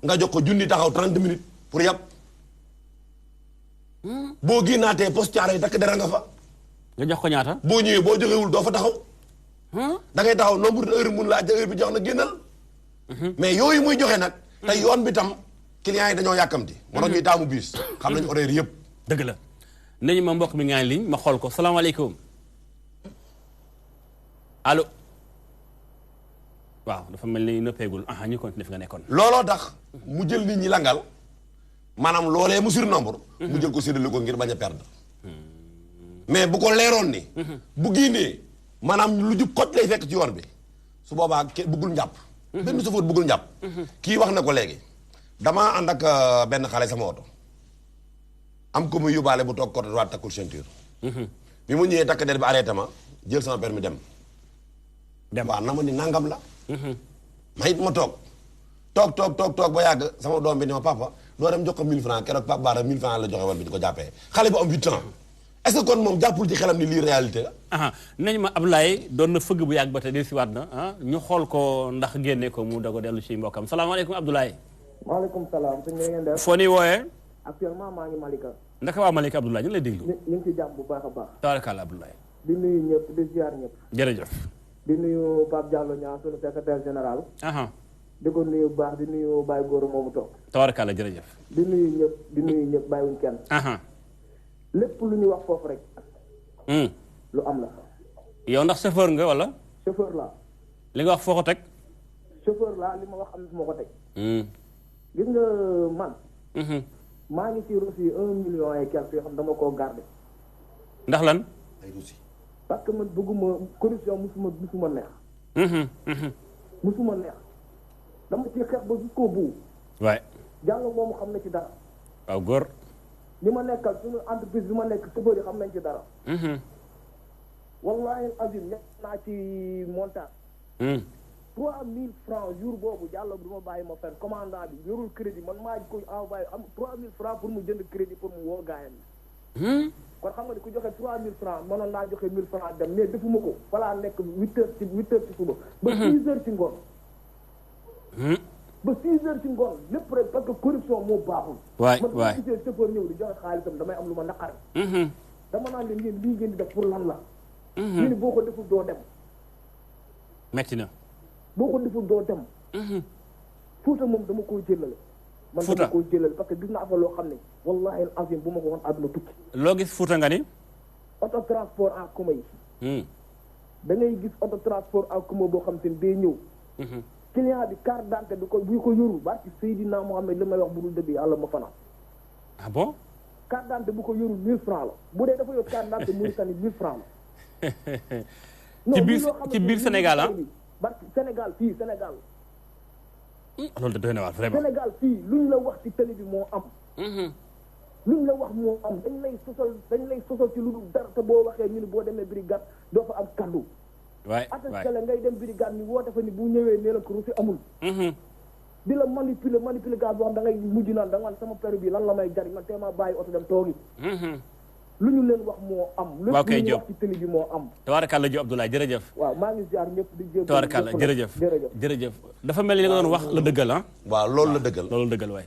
nga jox ko junni taxaw 30 minutes pour yàpp. boo génnaatee poste Thiaroye takk der a nga fa. nga jox ko ñaata. boo ñëwee boo joxewul doo fa taxaw. da ngay taxaw nombre de heure mun laaj heure bi jox na génnal. mais yooyu muy joxe nag. te yoon bi tam clients yi dañoo yàkkamti. moo tax ñuy taamu bus. xam nañu horaire yëpp. dëgg la. nañu ma mbokk mi nga ligne ma xool ko salaamaaleykum allo waaw dafa mel ni nëppeegul ñu continué fi nga nekkoon. looloo tax mu jël nit ñi langal maanaam loolee mu surnombre. mu jël ko séddale ko ngir bañ a perdre. mais bu ko leeroon ni. bu génnee maanaam lu jub koj lay fekk ci yoon bi su boobaa kenn bëggul njàpp. benn chauffeur bëggul njàpp. kii wax na ko léegi damaa ànd ak benn xale sama oto. am ko muy yóbbaale bu toog côté droite takkul ceinture. bi mu ñëwee takk der bi arrêté ma jël sama permis dem. waaw na ma ni nangam la. ma it ma toog ba yàgg sama doom bi ni ma papa doo dem jox ko 1000 francs keroog papa Baara 1000 francs la joxe woon bi di ko jàppee xale bu am 8 ans est-ce que kon moom jàppul ci xelam ni lii réalité la. nañ ma Ablaye doon na fëgg bu yàgg ba tey dellusiwaat na ñu xool ko ndax génne ko mu dogo dellu ci mbokkam salaamaaleykum Abdoulaye. maaleykum salaam. foo ni wooyee. actuellement maa ngi Malika. ndaka waa Malika Abdoulaye ñu lay déglu. ñu ngi ci jàmm bu baax a baax. tabaarkalla Abdoulaye. di nuyu ñëpp di ziar ñëpp. jërëjëf. di nuyu Pape Diallo Niang sunu secrétaire général. di ko nuyu bu baax di nuyu Baye Goro moomu toog. tabaarkalla jërëjëf. di nuyu ñëpp bàyyiwuñ kenn. lépp lu ñu wax foofu rek. lu am la. yow ndax chauffeur nga wala. chauffeur laa. li nga wax foo ko teg. chauffeur laa li ma wax am na fu ma ko teg. gis nga man. maa ngi ci reçu 1 million et quelque yoo xam dama koo garder. ndax lan. parce que man bëgguma corruption musuma neex. musuma neex. dama ci xeex ba jusqu'au bout. waay. Diallo moomu xam na ci dara. waaw góor. li ma nekkal suñu entreprise bi ma nekk chauffeur yi xam nañ ci dara. wallahi azim nekk naa ci montage. 3000 francs jour boobu Diallo du ma bàyyi ma fen commandant bi yorul crédit man maa koy envoyé am 3000 francs pour mu jënd crédit pour mu woo gaayam yi. kon xam nga ni ku joxe 3000 francs mënoon naa joxe 1000 francs dem mais defuma ko falaa nekk 8 heures ci suba. ba 6 heures ci ngoon. ba 6 heures ci ngoon lépp rek parce que corruption moo baaxul. waay man ma gisee chauffeur ñëw di joxe xaalisam damay am lu ma naqari. dama naan leen yéen lii ngeen di def pour lan la. ñu ni boo ko deful doo dem. metti na. boo ko deful doo dem. Fuuta moom dama koo jëlale. man dama koo jëlale parce que gis naa fa loo xam ne wallahi azim bu ma ko waxoon àdduna tukki. loo gis Fuuta nga ni. auto transport en commun yi. da ngay gis auto transport en commun boo xam te ne day ñëw. client bi carte d'identité bi ko bu ko yorul ba ci Seydina Mohamed li may wax bu dul dëgg yàlla ma fanaan. ah bon. carte d'identité bu ko yorul 1000 francs la bu dee dafa yor carte d'identité Mauritanie 1000 francs la. ci biir Sénégal ah. barke Sénégal fii Sénégal. loolu da doy na waar vraiment. Sénégal fii luñ la wax ci télé bi moo am. luñ la wax moo am dañ lay sosal ci lu dul dara te boo waxee ñu ni boo demee brigade doo fa am kaddu. waay attesté la ngay dem brigade ni woote fa ni bu ñëwee nee la ko rusi amul. di la manipuler gaz boo xam da ngay mujj naan da nga sama péri bi lan la may jariñ man tee ma bàyyi oto dem toogi. lu ñu leen wax moo am. waaw kay lu ñu Diop wax ci télé bi moo am. tabaarkalla Diop Abdoulaye jërëjëf. waaw maa ngi ziar ñëpp di jéem. tabaarkalla jërëjëf dafa mel ni li nga doon wax la dëggal ah. waaw loolu la dëggal. loolu dëggal waay.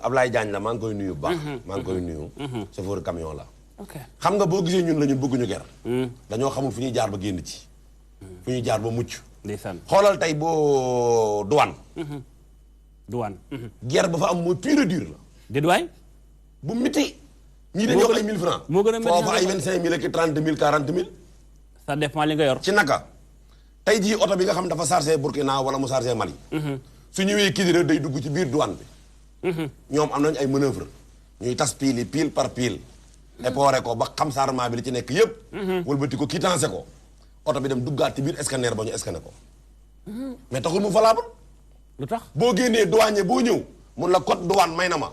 Ablaye Diagne la maa ngi koy nuyu bu baax. maa ngi koy nuyu. chauffeur camion la. ok xam nga boo gisee ñun la ñun bëgguñu ger. dañoo xamul fu ñuy jaar ba génn ci. fu ñuy jaar ba mucc. ndeysaan xoolal tey boo douane. douane. ger ba fa am mooy pure dur la. déet waay. bu miti. ñii dañuy wax ay 1000 francs. moo gën a métti foofu ay 25000 ak 30000 40000. ça dépend li nga yor. ci naka tey jii oto bi nga xam dafa chargé Burkina wala mu chargé Mali. su ñëwee Kidira day dugg ci biir douane bi. ñoom am nañu ay manœuvre ñuy tas pile yi pile par pile. époré ko ba xam chargement bi li ci nekk yëpp. wëlbati ko quittancé ko. oto bi dem duggaat ci biir scanner ba ñu scanné ko. mais taxul mu valable. lu tax boo génnee douanier boo ñëw mun la code douane may na ma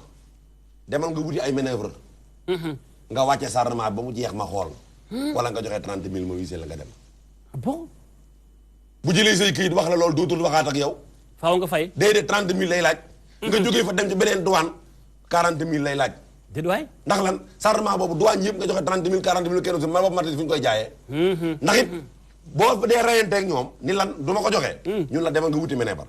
demal nga wuti ay manœuvre. nga wàcce chargement ba mu jeex ma xool. wala nga joxe 30000 ma wisee la nga dem. bon. bu jëlee say këyit wax la loolu dootul waxaat ak yow. faaw nga fay. déedéet 30000 lay laaj. nga jógee fa dem ci beneen douane 40000 lay laaj. déet waay. ndax lan chargement boobu douane yëpp nga joxe 30000 40000 kenn aussi ma boobu matin fi ñu koy jaayee. ndax it boo dee rayanteeg ñoom ni lan du ma ko joxe. ñun la demal nga wuti menee bar.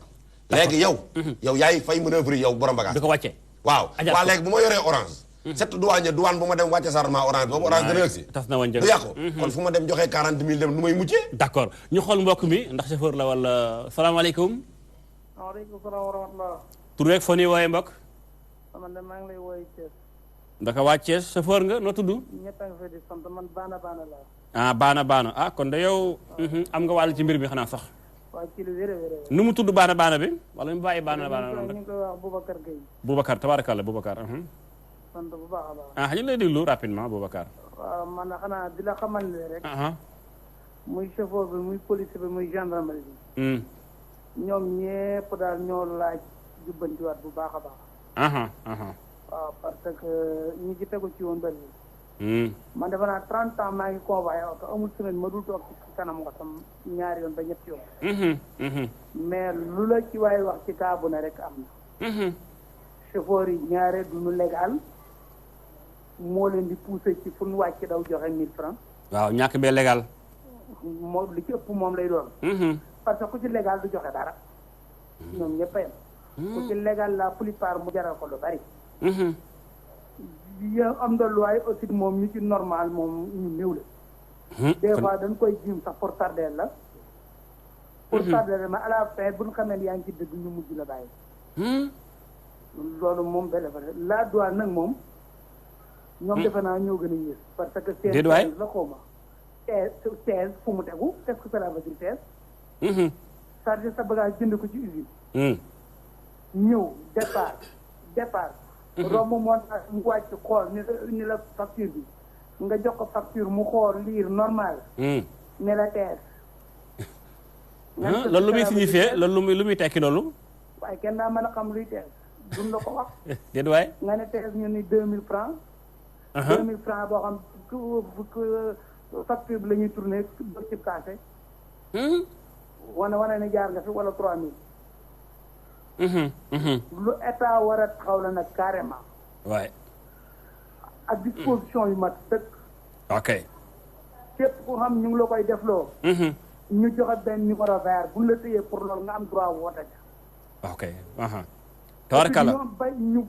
léegi yow. yow yaay fay manœuvre yow borom bagage. di ko wàcce. waaw waa léegi bu ma yoree orange. cette douane bu ma dem wàcce chargement orange boobu orange dana agsi. tas na woon du yàqu kon fu ma dem joxe 40000 dem nu may muccee. d'accord ñu xool mbokk mi ndax chauffeur la wala salaamaaleykum. waaleykum salaam wa rahmatulah. tur beeg foo nii wooyee mbokk. man de maa ngi lay wooyee Thiès. ndaka waa Thiès chauffeur nga noo tudd. ñett a nga fa di sant man baana laa. ah baana ah kon de yow. am nga wàll ci mbir mi xanaa sax. waaw ci lu wér. nu mu tudd baana bi wala mu bàyyi baana ñu ngi koy wax Boubacar Gueye. Boubacar tabaarakalla Boubacar. sant bu baax a baax. ah ñu ngi lay déglu rapidement Boubacar. waaw man xanaa di la xamal ne rek. muy chauffeur bi muy police bi muy gendarmerie bi. ñoom ñépp daal ñoo laaj jubbantiwaat bu baax a baax. waaw parce que ñi ci tegu ci woon bëri. man defe naa 30 ans maa ngi convoyé oto amul semaine ma dul toog ci kanam nga sam ñaari yoon ba ñetti yoon. mais lu la ci waaye wax ci kaabu ne rek am na. chauffeur yi ñaare du ñu légal moo leen di poussé ci fu ñu wàcc daw joxe 1000 francs. waaw ñàkk bee légal. moom li ci ëpp moom lay doon. parce que ku ci légal du joxe dara. ñoom ñëpp a yem. ku ci légal la plupart mu jaral ko lu bari. am na loi aussi moom ñu ci normal moom ñu néew la. des fois dañ koy jiim sax pour tarder la. pour tarder la mais à la fin bu ñu xamee yaa ngi ci dëgg ñu mujj la bàyyi. loolu moom benn la douane nag moom. ñoom defe naa ñoo gën a yées. parce que seen la xaw ma. 16 fu mu tegu qu'est-ce que cela veut dire 16. chargé sa bagage jënd ko ci usine. ñëw départ. romb moo mu wàcc xool ni la facture bi nga jox ko facture mu xool lire normal. ne la 16. loolu lu muy signifié loolu lu muy tekki loolu. waaye kenn daa mën a xam luy 16. duñ la ko wax. déedéet waay. nga ne 16 ñu ni 2000 francs. 2000 francs boo xam facture bi la ñuy tourné ba ci kaase. wane ne jaar nga fi wala 3000. lu état war a taxaw la nag carrément. waay. ak disposition yu mat dëkk. ok. képp ku xam ñu ngi la koy defloo. ñu joxe benn numéro vert bu ñu la téyee pour loolu nga am droit woote ja. ok. tabarkalla ñoom ba ñu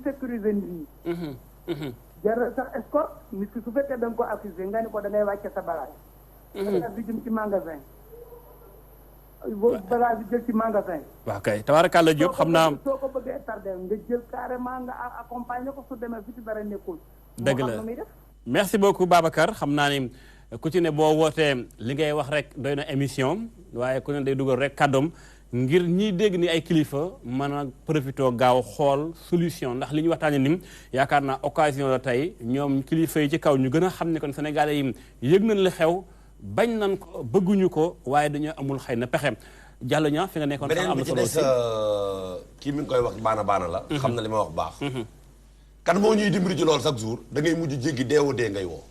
sécuriser nit ñi. jarul sax escorte nit ki su fekkee da nga ko accusé nga ni ko da ngay wàcce sa bagage. bagage bi jëm ci magasin. bagage bi jël ci magasin. waaw kay tabaarkalla Diop xam naa. soo ko bëggee tardé nga jël carrément nga accompagner ko su demee fi ci dara nekkul. dëgg la merci beaucoup Babacar xam naa ni ku ci ne boo wootee li ngay wax rek doy na émission waaye ku ne day dugal rek kàddoom ngir ñiy dégg ni ay kilifa mën a profité gaaw xool solution ndax li ñu waxtaanee ni yaakaar naa occasion la tey ñoom kilifa yi ci kaw ñu gën a xam ne kon Sénégalais yi yëg nañ li xew bañ nañ ko bëgguñu ko waaye dañoo amul xëy na pexe Diallo ñaa fi nga nekkoon sax am na solo aussi kii mi ngi koy wax baana la xam na li ma wax baax kan moo ñuy dimbali ci loolu chaque jour da ngay mujj jéggi deewoo dee ngay woo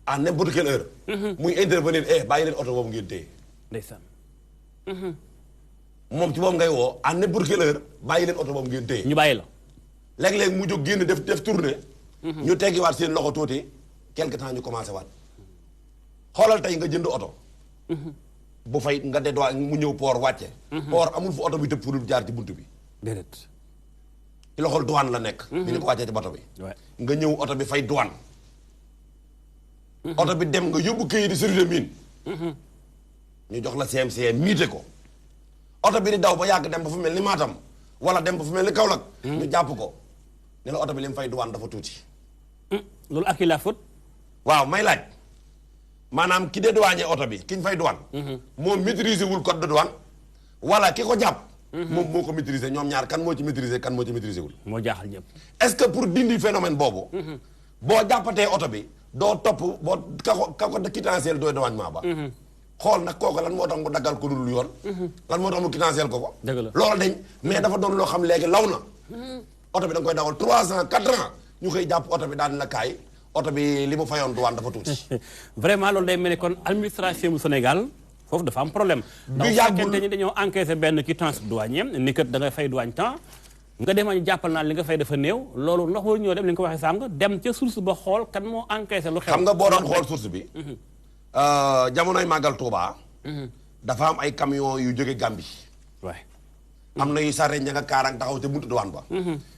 à n'importe quelle heure muy intervenir bàyyi leen oto boobu ngeen téye ndeysaan moom ci boobu ngay woo à n'importe quelle heure bàyyi leen oto boobu ngeen téye ñu bàyyi la léeg-léeg mu jóg génn def tournée ñu teggiwaat seen loxo tuuti quelque temps ñu commencé waat xoolal tey nga jënd oto bu fay nga dédouane mu ñëw port wàcce port amul fu oto bi tëb fu dul jaar ci bunt bi déedéet ci loxol douane la nekk bi ñu ko wàccee ci bato bi nga ñëw oto bi fay douane oto bi dem nga yóbbu këyit di service mine ñu jox la CMCM miite ko oto bi di daw ba yàgg dem ba fu mel ni Matam wala dem ba fu mel ni Kaolack ñu jàpp ko ne la oto bi li mu fay douane dafa tuuti loolu ak la faute waaw may laaj maanaam ki dédouané oto bi ki ñu fay douane moom maîtriser wul code de douane wala ki ko jàpp moom moo ko maîtriser ñoom ñaar kan moo ci maîtriser kan moo ci maîtriser wul moo jaaxal ñëpp est-ce que pour dindi phénomène boobu boo jàppatee oto bi doo topp boo ka ko quittanciel dooy douanement ba xool nag kooku lan moo tax mu daggal ko dul yoon lan moo tax mu quittanciel ko loolu dañ mais dafa doon loo xam léegi law na oto bi da nga koy dawal 3 ans 4 ans ñu koy jàpp oto bi daan la kaay oto bi li mu fayoon douane dafa tuuti vraiment loolu day mel ni kon administration bu Sénégal foofu dafa am problème ndax fekkente ni dañoo encaissé benn quittance douanier ni kat da ngay fay douane temps nga dem ñu jàppal naa li nga fay dafa néew loolu ndax war ñoo dem li nga ko waxee sànq dem ca source ba xool kan moo encaissé lu xew xam nga boo doon xool source bi jamonoy màggal Touba dafa am ay camion yu jóge Gambie waay am na yu sarre ña nga kaarang taxaw te buntu douane ba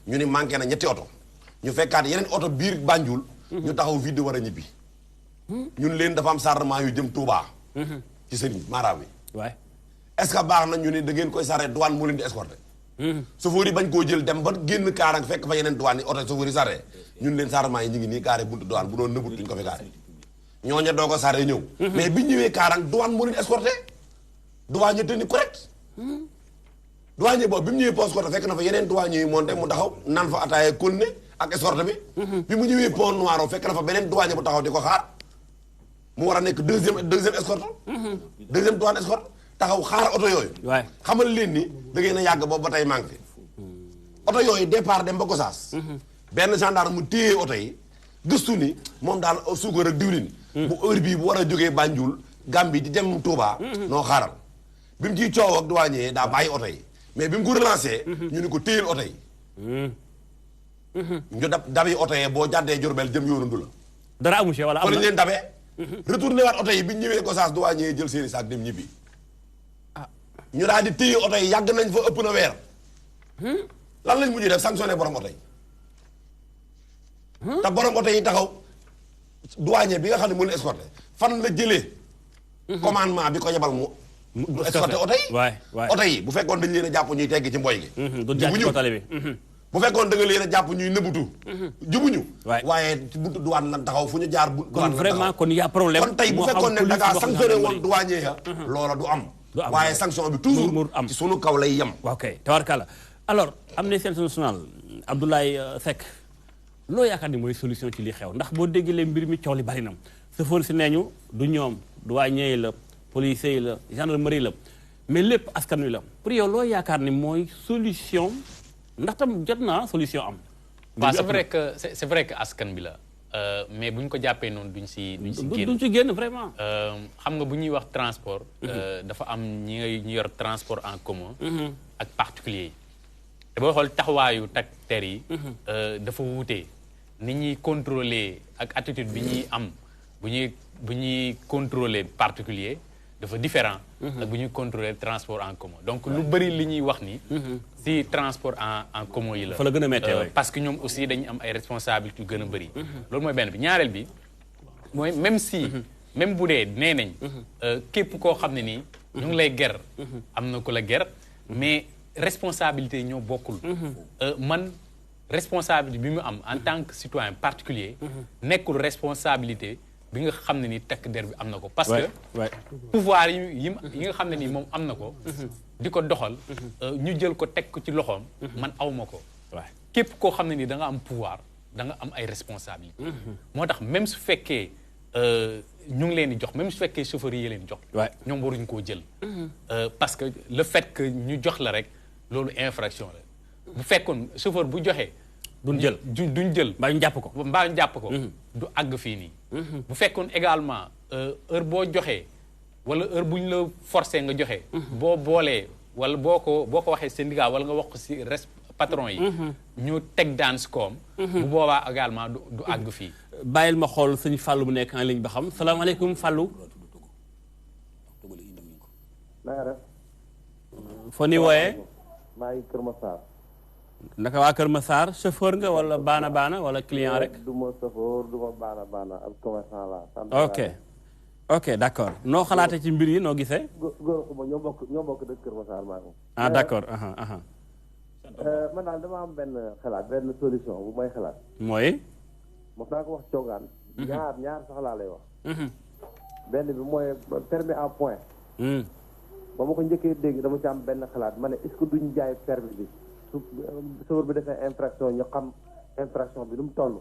ñu ni manqué na ñetti oto ñu fekkaat yeneen oto biir Banjul ñu taxaw vide war a ñibbi ñun leen dafa am sarrement yu jëm Touba ci sëriñ maaraam yi waay est-ce que baax na ñu ne da ngeen koy sarre douane moo leen di escorté chauffeur yi bañ koo jël dem ba génn kaarang fekk fa yeneen douane yi oto chauffeur yi sarre ñun leen sarrement yi ñu ngi nii gaare buntu douane bu doon nëbut duñ ko fi gaare ñooña doo ko sarre ñëw mais biñ ñëwee kaarang douane moo leen escorté douane ñu tenue correct douane boobu bi mu ñëwee poste côté fekk na fa yeneen douane yi monté mu taxaw naan fa ataaya kolne ak escorte bi bi mu ñëwee pont noir fekk na fa beneen douane bu taxaw di ko xaar mu war a nekk deuxième escorte deuxième douane escorte taxaw xaar oto yooyu xamal leen ni da ngeen a yàgg boobu ba tey manqué oto yooyu départ dem ba Gossas benn gendarme mu téye oto yi gëstu ni moom daal suukar ak diwlin bu heure bii bu war a jógee Banjul Gambie di dem Touba noo xaaral bi mu ciy coow ak douanier daa bàyyi oto yi mais bi mu ko relancé ñu ni ko téyel oto yi ñu dabi oto yi boo jàddee Diourbel jëm yoonu Ndula dara amu ci wala am na lañ leen dabee retourné waat oto yi bi ñu ñëwee Gossas douanier jël seeni saak dem ñibbi ñu daal di téye oto yi yàgg nañ fa ëpp na weer lan lañ mujj def sanctionné borom oto yi te borom oto yi taxaw douanier bi nga xam ne mënu escorté fan la jëlee commandement bi ko yebal mu escorté oto yi oto yi bu fekkoon dañ leen a jàpp ñuy tegg ci mboy gi jubuñu bu fekkoon da nga leen a jàpp ñuy nëbutu jubuñu waaye ci buntu douane lan taxaw fu ñu jaar kon vraiment kon y a problème kon tey bu fekkoon ne da ngaa sanctionné woon douanier ya loola du am waaye sanction bi toujours ci sunu kaw lay yem ok tabarkalla alors Amnesty International Abdoulaye Seck loo yaakaar ni mooy solution ci li xew ndax boo déggee mbir mi coow li bari na sëfoor si nee ñu du ñoom douanier yi la policier yi la gendarmerie la mais lépp askan wi la pour yow loo yaakaar ni mooy solution ndax tam jot naa solution am. waaw c'est vrai que askan bi la mais bu ñu ko jàppee noonu duñ si génn vraiment. xam nga bu ñuy wax transport. dafa am ñi yor transport en commun. ak particulier yi. te boo xool taxawaayu takk-der yi. dafa wuute ni ñuy contrôler ak attitude bi ñuy am bu ñuy contrôler particulier dafa différent ak bu ñuy contrôler transport en commun donc lu bëri li ñuy wax ni si transport en commun yi la fa la gën a méttee parce que ñoom aussi dañu am ay responsabilités yu gën a bëri loolu mooy benn bi ñaareel bi mooy même bu dee nee nañ képp koo xam ne nii ñu ngi lay ger am na ku la ger mais responsabilité yi ñoo bokkul man responsabilité bi mu am en tant que citoyen particulier nekkul responsabilité bi nga xam ne ni takk der bi am na ko parce que pouvoir yi nga xam ne nii moom am na ko di ko doxal ñu jël ko teg ko ci loxoom man awma ko képp koo xam ne nii da nga am pouvoir da nga am ay responsabilité moo tax même su fekkee ñu ngi leen di jox même su fekkee chauffeur yi leen jox ñoom waruñu koo jël parce que le fait que ñu jox la rek loolu infraction la bu fekkoon chauffeur bu joxee duñ jël mbaa ñu jàpp ko du àgg fii nii bu fekkoon également heure boo joxee wala heure bu ñu la forcé nga joxe boo boolee wala boo ko waxee syndicat wala nga wax ko si patron yi ñu teg daan si koom bu boobaa également du àgg fii bàyyil ma xool sëñ Fallou bu nekk en ligne ba xam salaamaaleykum Fallou foo ni wooyee maa ngi Kër Massar naka waa Kër Massar chauffeur nga wala baana wala client rek du ma chauffeur du ma baana ab commerçant la ok d'accord noo xalaate ci mbir yi noo gisee góor xuma ñoo bokk dëkk Kër Massar maa ngi d'accord man daal dama am benn solution bu may xalaat mooy mos naa ko wax coogaan ñaar sax laa lay wax benn bi mooy permis en point ba ma ko njëkkee dégg dama ci am benn xalaat ma ne est-ce que duñ jaay permis bi su chauffeur bi defee infraction ñu xam infraction bi nu mu toll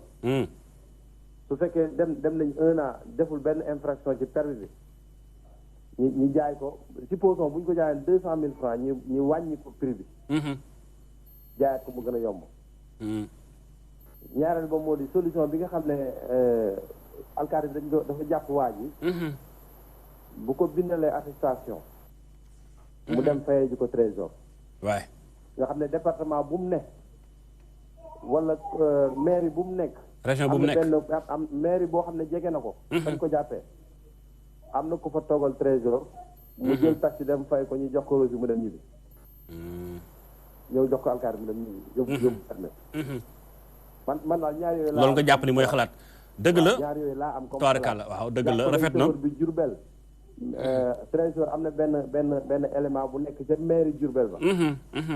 su fekkee dem nañ 1 an deful benn infraction ci permis bi ñu jaay ko supposons bu ñu ko jaayee 200 000 francs ñu wàññi ko prix bi jaayaat ko mu gën a yomb ñaareel ba moo di solution bi nga xam ne alkaati bi dafa jàpp waa ji bu ko bindalee attestation mu dem fayee ji ko trésor waay nga xam ne département bu mu nekk wala mairie bu mu nekk région bu mu nekk am mairie boo xam ne jege na ko fañ ko jàppee am na ko fa toogal trésor mu jël taxi dem fay ko ñu jox ko reçu mu dem ñibbi ñëw jox ko alkaati mu dem ñibbi yóbbu permis man daal ñaar yooyu loolu nga jàpp ni mooy xalaat dëgg la ñaar yooyu laa am comme tabarkalla waaw dëgg la rafet na bi Diourbel trésor am na benn élément bu nekk ca mairie Diourbel ba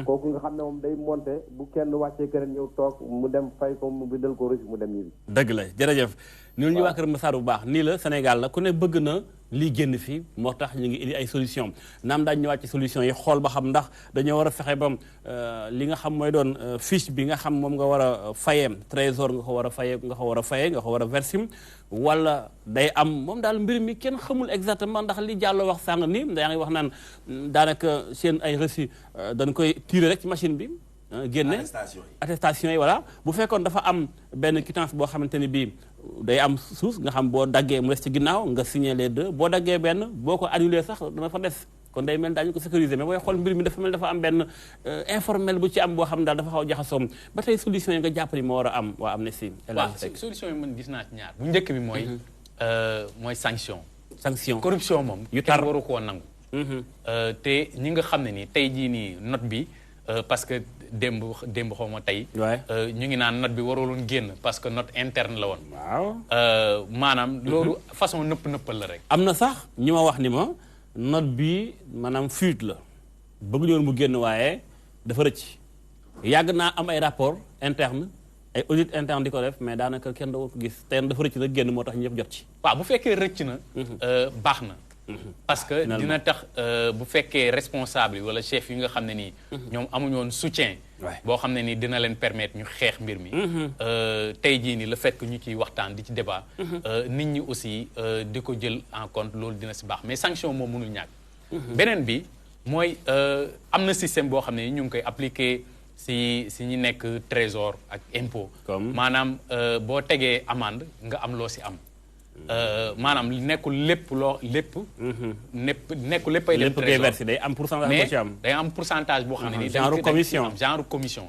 kooku nga xam ne moom day monter bu kenn wàccee keneen ñëw toog mu dem fay ko mu bindal ko reçu mu dem ñibbi dëgg la jërëjëf ñu ñu waa Kër Massar bu baax nii la Sénégal la ku ne bëgg na lii génn fii moo tax ñu ngi indi ay solution naam daañu ñëwaat ci solution yi xool ba xam ndax dañoo war a fexe ba li nga xam mooy doon fiche bi nga xam moom nga war a fayee trésor nga ko war a fayee nga ko war a verser wala day am moom daal mbir mi kenn xamul exactement ndax li Diallo wax sàng ni yaa ngi wax naan daanaka seen ay reçu dañ koy tirer rek ci machine bi génne attestation yi voilà bu fekkoon dafa am benn quittance boo xamante ni bii day am suus nga xam boo daggee mu des ci ginnaaw nga signé les deux boo daggee benn boo ko annulé sax dana fa des kon day mel daañu ko sécuriser mais booy xool mbir mi dafa mel dafa am benn informel bu ci am boo xam ne daal dafa xaw jaxasoom ba tey solution yi nga jàpp ni moo war a am waa Amnesty. waaw solution yi man gis naa ci ñaar bu njëkk bi mooy sanction corruption moom yu tar kenn waru koo nangu te ñi nga xam ne ni tey jii nii note bi parce que démb xaw ma tey. ñu ngi naan note bi waroon génn parce que note interne la woon. waaw maanaam loolu façon nëppal la rek. am na sax ñi ma wax ni ma note bi maanaam fuite la bëgg ñoon mu génn waaye dafa rëcc yàgg naa am ay rapport interne ay audit interne di ko def mais daanaka kenn doo ko gis te dafa rëcc nag génn moo tax ñëpp jot ci. waaw bu fekkee rëcc na. baax na. parce que dina tax bu fekkee responsable yi wala chef yi nga xam ne nii. ñoom amuñu woon soutien. boo xam ne nii dina leen permettre ñu xeex mbir mi. tey jii nii le fait que ñu ciy waxtaan di ci débat. nit ñi aussi di ko jël en compte loolu dina si baax mais sanction moom mënul ñàkk. beneen bi mooy am na système boo xam ne ñu ngi koy appliquer si ñi nekk trésor ak impôt. maanaam boo tegee amende nga am loo si am. maanaam nekkul lépp loo lépp. nekkul lépp ay dem trésor day am pourcentage boo ci am. day am pourcentage boo xam ne nii. genre commission genre commission.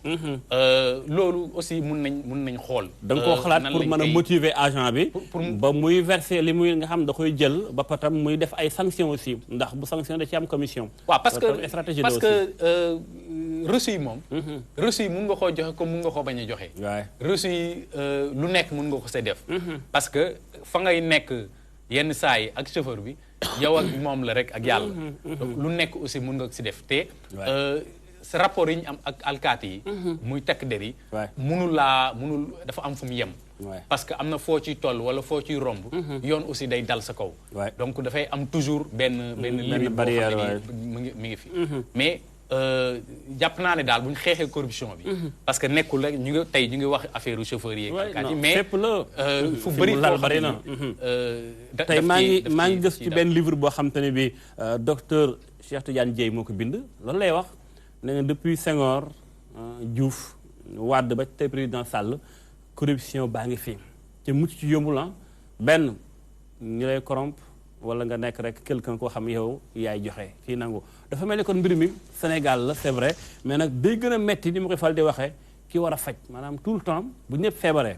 loolu aussi mun nañ xool. da nga koo xalaat pour mën a motiver agent bi. ba muy verser li muy nga xam da koy jël ba patam muy def ay sanctions aussi ndax bu sanction da ci am commission. waaw parce que reçu yi moom. reçu yi mun nga koo joxe comme mun nga koo bañ a joxe. reçu yi lu nekk mun nga ko see def. parce que fa ngay nekk yenn saa yi ak chauffeur bi yow ak moom la rek ak yàlla. lu nekk aussi mun nga si def te. sa rapport yi ñu am ak alkaati yi. muy takk der yi. munul dafa am fu mu yem. parce que am na foo ciy toll wala foo ciy romb. yoon aussi day dal sa kaw. donc dafay am toujours benn limite boo xam ne mi ngi fi. mais jàpp naa ne daal bu ñu xeexee corruption bi. parce que nekkul rek ñu ngi wax affaire chauffeur yi. mais fu bëri lal bari na. tey maa ngi gës ci benn livre boo xam te ne bi docteur Cheikh Tidiane Dieye moo ko bind loolu lay wax nee na depuis Senghor Diouf Wade ba tey président Sall corruption baa ngi fi te mucc ci yombul benn ñu lay corrompre wala nga nekk rek quelqu'un koo xam yow yaay joxe kii nangu dafa mel ni kon mbir mi Sénégal la c'est vrai mais nag day gën a metti ni ma koy fal di waxee ki war a faj maanaam tout le temps bu ñëpp feebaree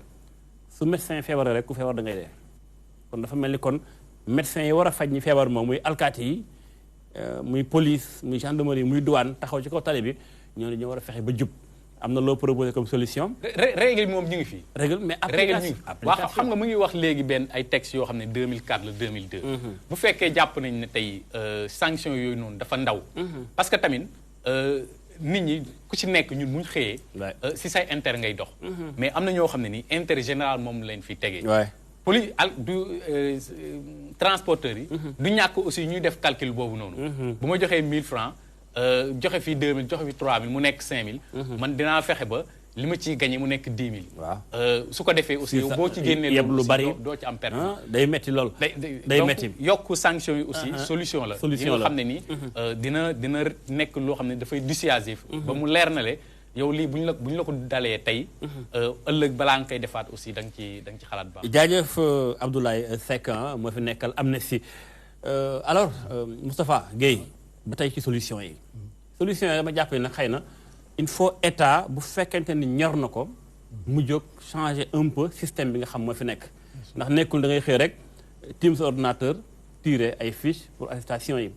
su médecin feebaree rek ku feebar da ngay dee kon dafa mel ni kon médecin yi war a faj ñi feebar moom muy alkaati yi muy police muy gendarmerie muy douane taxaw ci kaw tali bi ñooñu ñu war a fexe ba jub am na loo proposé comme solution. règle moom ñu ngi fi. règle mais application waaw xam nga mu ngi wax léegi benn ay textes yoo xam ne 2004 la 2002. bu fekkee jàpp nañ ne tey sanction yooyu noonu dafa ndaw. parce que tamit nit ñi ku ci nekk ñun muñ xëyee. si say intérêt ngay dox. mais am na ñoo xam ne ni intérêt général moom lañ fi tegee. transporteurs yi. du ñàkk aussi ñuy def calcul boobu noonu. bu ma joxee 1000 francs joxe fi 2000 joxe fi 3000 mu nekk 5000. man dinaa fexe ba li ma ciy gagné mu nekk 10 000. waaw su ko defee aussi yow boo ci génnee yeb lu bari doo ci am perte. day metti lool day metti donc yokk sanction yi aussi solution la. solution la xam ne nii dina nekk loo xam ne dafay dissuasif. ba mu leer na le yow lii bu ñu la ko dalee tey. ëllëg balaa nga koy defaat aussi da nga ci xalaat baax. jaajëf Abdoulaye Seck moo fi nekkal Amnesty alors Moustapha Guèye ba tey ci solution yi. solution yi dama jàpp ne nag xëy na il faut état bu fekkente ni ñor na ko mu jóg changer un peu système bi nga xam moo fi nekk. ndax nekkul da ngay xëy rek tiim sa ordinateur tirer ay fiches pour attestation yi.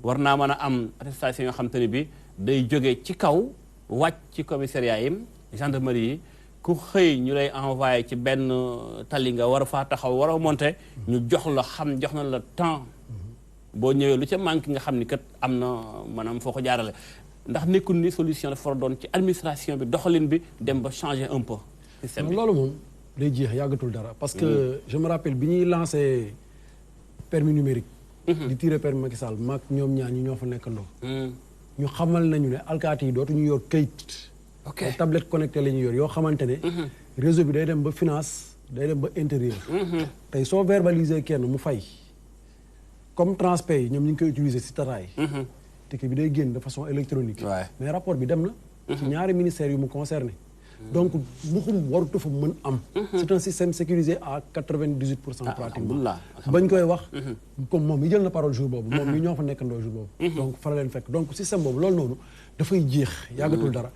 war naa mën a am attestation yoo xam te ne bi day jógee ci kaw. wàcc ci commissariat yi gendarmerie yi ku xëy ñu lay envoyé ci benn tali nga war a faa taxaw war a monter ñu jox na la temps boo ñëwee lu ca manque nga xam ni kat am na maanaam foo ko jaarale ndax nekkul ni solution dafa war doon ci administration bi doxalin bi dem ba changer un peu système bi. loolu moom day jeex yàggatul dara parce que je me rappelle bi ñuy lancé permis numérique di tiré permis Macky Sall maag ñoom ñaar ñi ñoo fa nekkandoo ñu xamal nañu ne alkaati yi dootuñu yor kayit. ok tablette connecté la ñuy yor yoo xamante ne. réseau bi day dem ba finance day dem ba intérieur. tey soo verbaliser kenn mu fay comme Transpay yi ñoom ñu ngi koy utiliser si tata yi. ticket bi day génn de façon électronique. mais rapport bi dem na. ci ñaari ministères yu mu concerné. donc buxum warutu fa mën am. c'est un système sécurisé à 98% pratiquement. bañ koy wax. comme moom mi jël na parole jour boobu. moom mi ñoo fa nekkandoo jour boobu. donc fa la leen fekk donc système boobu loolu noonu dafay jeex. yàggatul dara.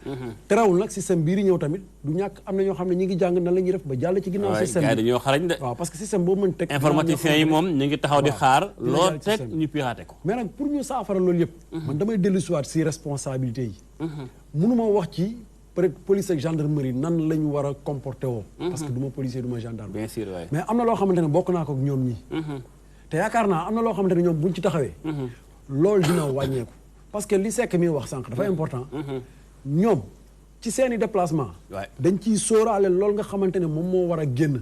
terewul nag système bii di ñëw tamit du ñàkk am na ñoo xam ne ñi ngi jàng nan la ñuy def ba jàll ci ginnaaw système bi. dañoo xarañ de. waaw parce que système boobu mën teg. informaticiens yi moom ñu ngi taxaw di xaar. loo teg ñu piraté ko. mais nag pour ñu saafara loolu yëpp. man damay dellu si waat si responsabilité yi. mënuma wax ci peut-être police ak gendarmerie nan la ñu war a comporté woo. parce que du ma policier du ma gendarme. bien sûr waay mais am na loo xamante ne bokk naa ko ak ñoom ñii. te yaakaar naa am na loo xamante ne ñoom buñ ci taxawee. loolu dina wàññeeku. parce que li Seck mi wax sànq dafa important. ñoom ci seeni déplacement. dañ ciy sóoraale loolu nga xamante ne moom moo war a génn.